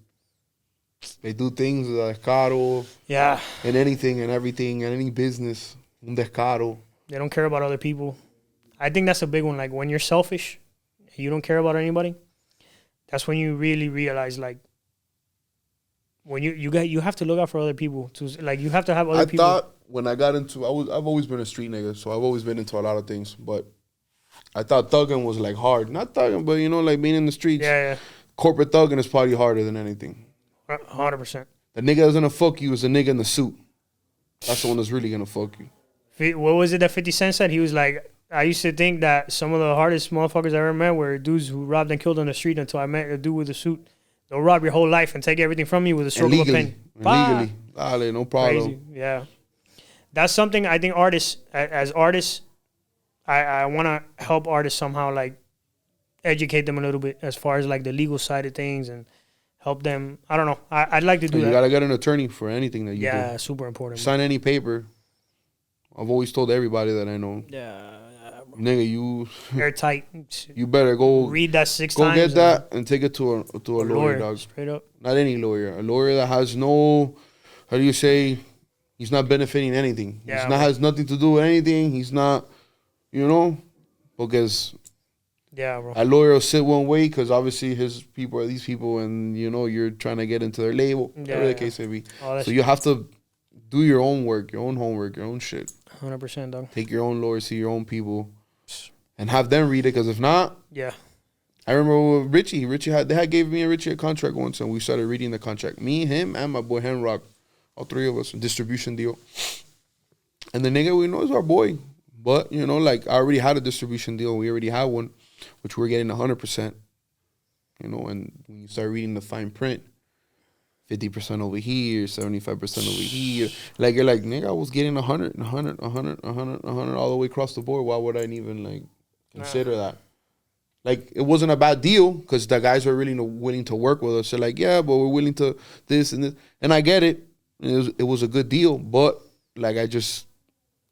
They do things like caro. Yeah. And anything and everything and any business. Un descaro. They don't care about other people. I think that's a big one. Like, when you're selfish, you don't care about anybody, that's when you really realize, like, when you have to look out for other people. Like, you have to have other people. I thought when I got into, I've always been a street nigga, so I've always been into a lot of things. But I thought thugging was, like, hard. Not thugging, but, you know, like, being in the streets. Yeah. Corporate thugging is probably harder than anything. 100%. The nigga that's gonna fuck you is the nigga in the suit. That's the one that's really gonna fuck you. What was it that 50 Cent said? He was like, I used to think that some of the hardest motherfuckers I ever met were dudes who robbed and killed on the street until I met a dude with a suit. They'll rob your whole life and take everything from you with a stroke of a pen. Illegally. Dale, no problem. Crazy. Yeah. That's something I think artists, as artists, I want to help artists somehow, like, educate them a little bit as far as, like, the legal side of things and help them. I don't know. I'd like to do that. You got to get an attorney for anything that you do. Yeah, super important. Sign any paper. I've always told everybody that I know. Yeah. Nigga, you airtight. You better go read that 6 go times. Go get that and take it to a lawyer, dog. Straight up. Not any lawyer. A lawyer that has no, how do you say, he's not benefiting anything. Yeah, he's not has nothing to do with anything. He's not, you know, because yeah, bro. A lawyer will sit one way because obviously his people are these people, and you know you're trying to get into their label. Whatever the case may be. So you have to do your own work, your own homework, your own shit. 100%, dog. Take your own lawyer, see your own people, and have them read it. Because if not, yeah. I remember with Richy. They had gave me and Richy a contract once, and we started reading the contract. Me, him, and my boy Henrock, all three of us, a distribution deal. And the nigga we know is our boy, but you know, like I already had a distribution deal. We already had one, which we're getting 100%. You know, and when you start reading the fine print, 50% over here, 75% over here. Like, you're like, nigga, I was getting 100 all the way across the board. Why would I even, like, consider that? Like, it wasn't a bad deal because the guys were really willing to work with us. They're like, yeah, but we're willing to this and this. And I get it. It was a good deal. But, like,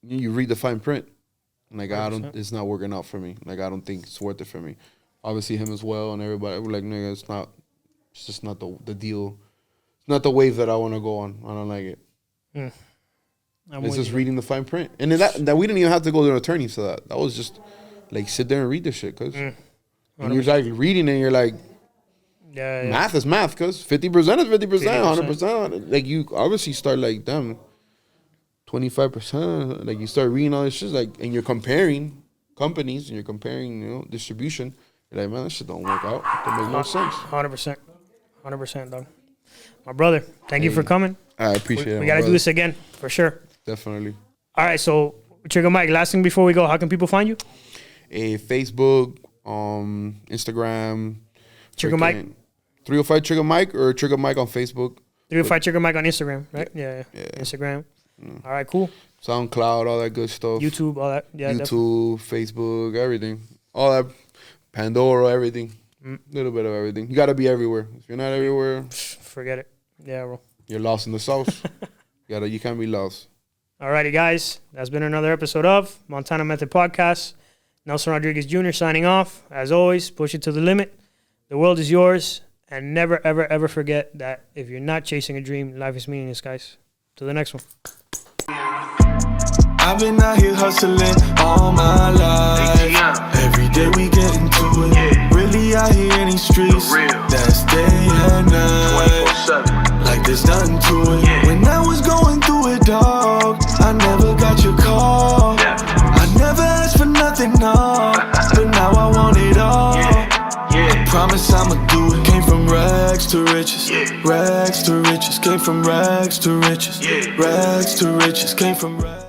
you read the fine print. Like, 100%. It's not working out for me. Like, I don't think it's worth it for me. Obviously, him as well and everybody. We're like, nigga, it's just not the deal. It's not the wave that I want to go on. I don't like it. It's just reading the fine print. And then that we didn't even have to go to an attorney for that. That was just, like, sit there and read the shit. Because when you're, like, reading it, you're like, yeah. Math is math. Because 50% is 50%, 100%. Like, you obviously start, like, damn, 25%. Like, you start reading all this shit. Like, and you're comparing companies. And you're comparing, you know, distribution. You're like, man, that shit don't work out. It don't make no sense. 100%. 100%, dog. My brother, thank you for coming. I appreciate it. We got to do this again, for sure. Definitely. All right, so Trigga Mic, last thing before we go, how can people find you? Facebook, Instagram. Trigga Mic? 305 Trigga Mic or Trigga Mic on Facebook. 305 Trigga Mic on Instagram, right? Yeah. Instagram. All right, cool. SoundCloud, all that good stuff. YouTube, all that. Yeah, YouTube, Facebook, everything. All that. Pandora, everything. Little bit of everything. You got to be everywhere. If you're not everywhere, forget it. Yeah, bro. You're lost in the sauce. You can't be lost. Alrighty, guys. That's been another episode of Montana Method Podcast. Nelson Rodriguez Jr. signing off. As always, push it to the limit. The world is yours. And never, ever, ever forget that if you're not chasing a dream, life is meaningless, guys. To the next one. I've been out here hustling all my life. Every day we get into it. Really out here in these streets. That's day and night. Like there's nothing to it. When I was going through it, dog, I never got your call. I never asked for nothing, no. But now I want it all. I promise I'ma do it. Came from rags to riches. Rags to riches. Came from rags to riches. Rags to riches. Came from rags.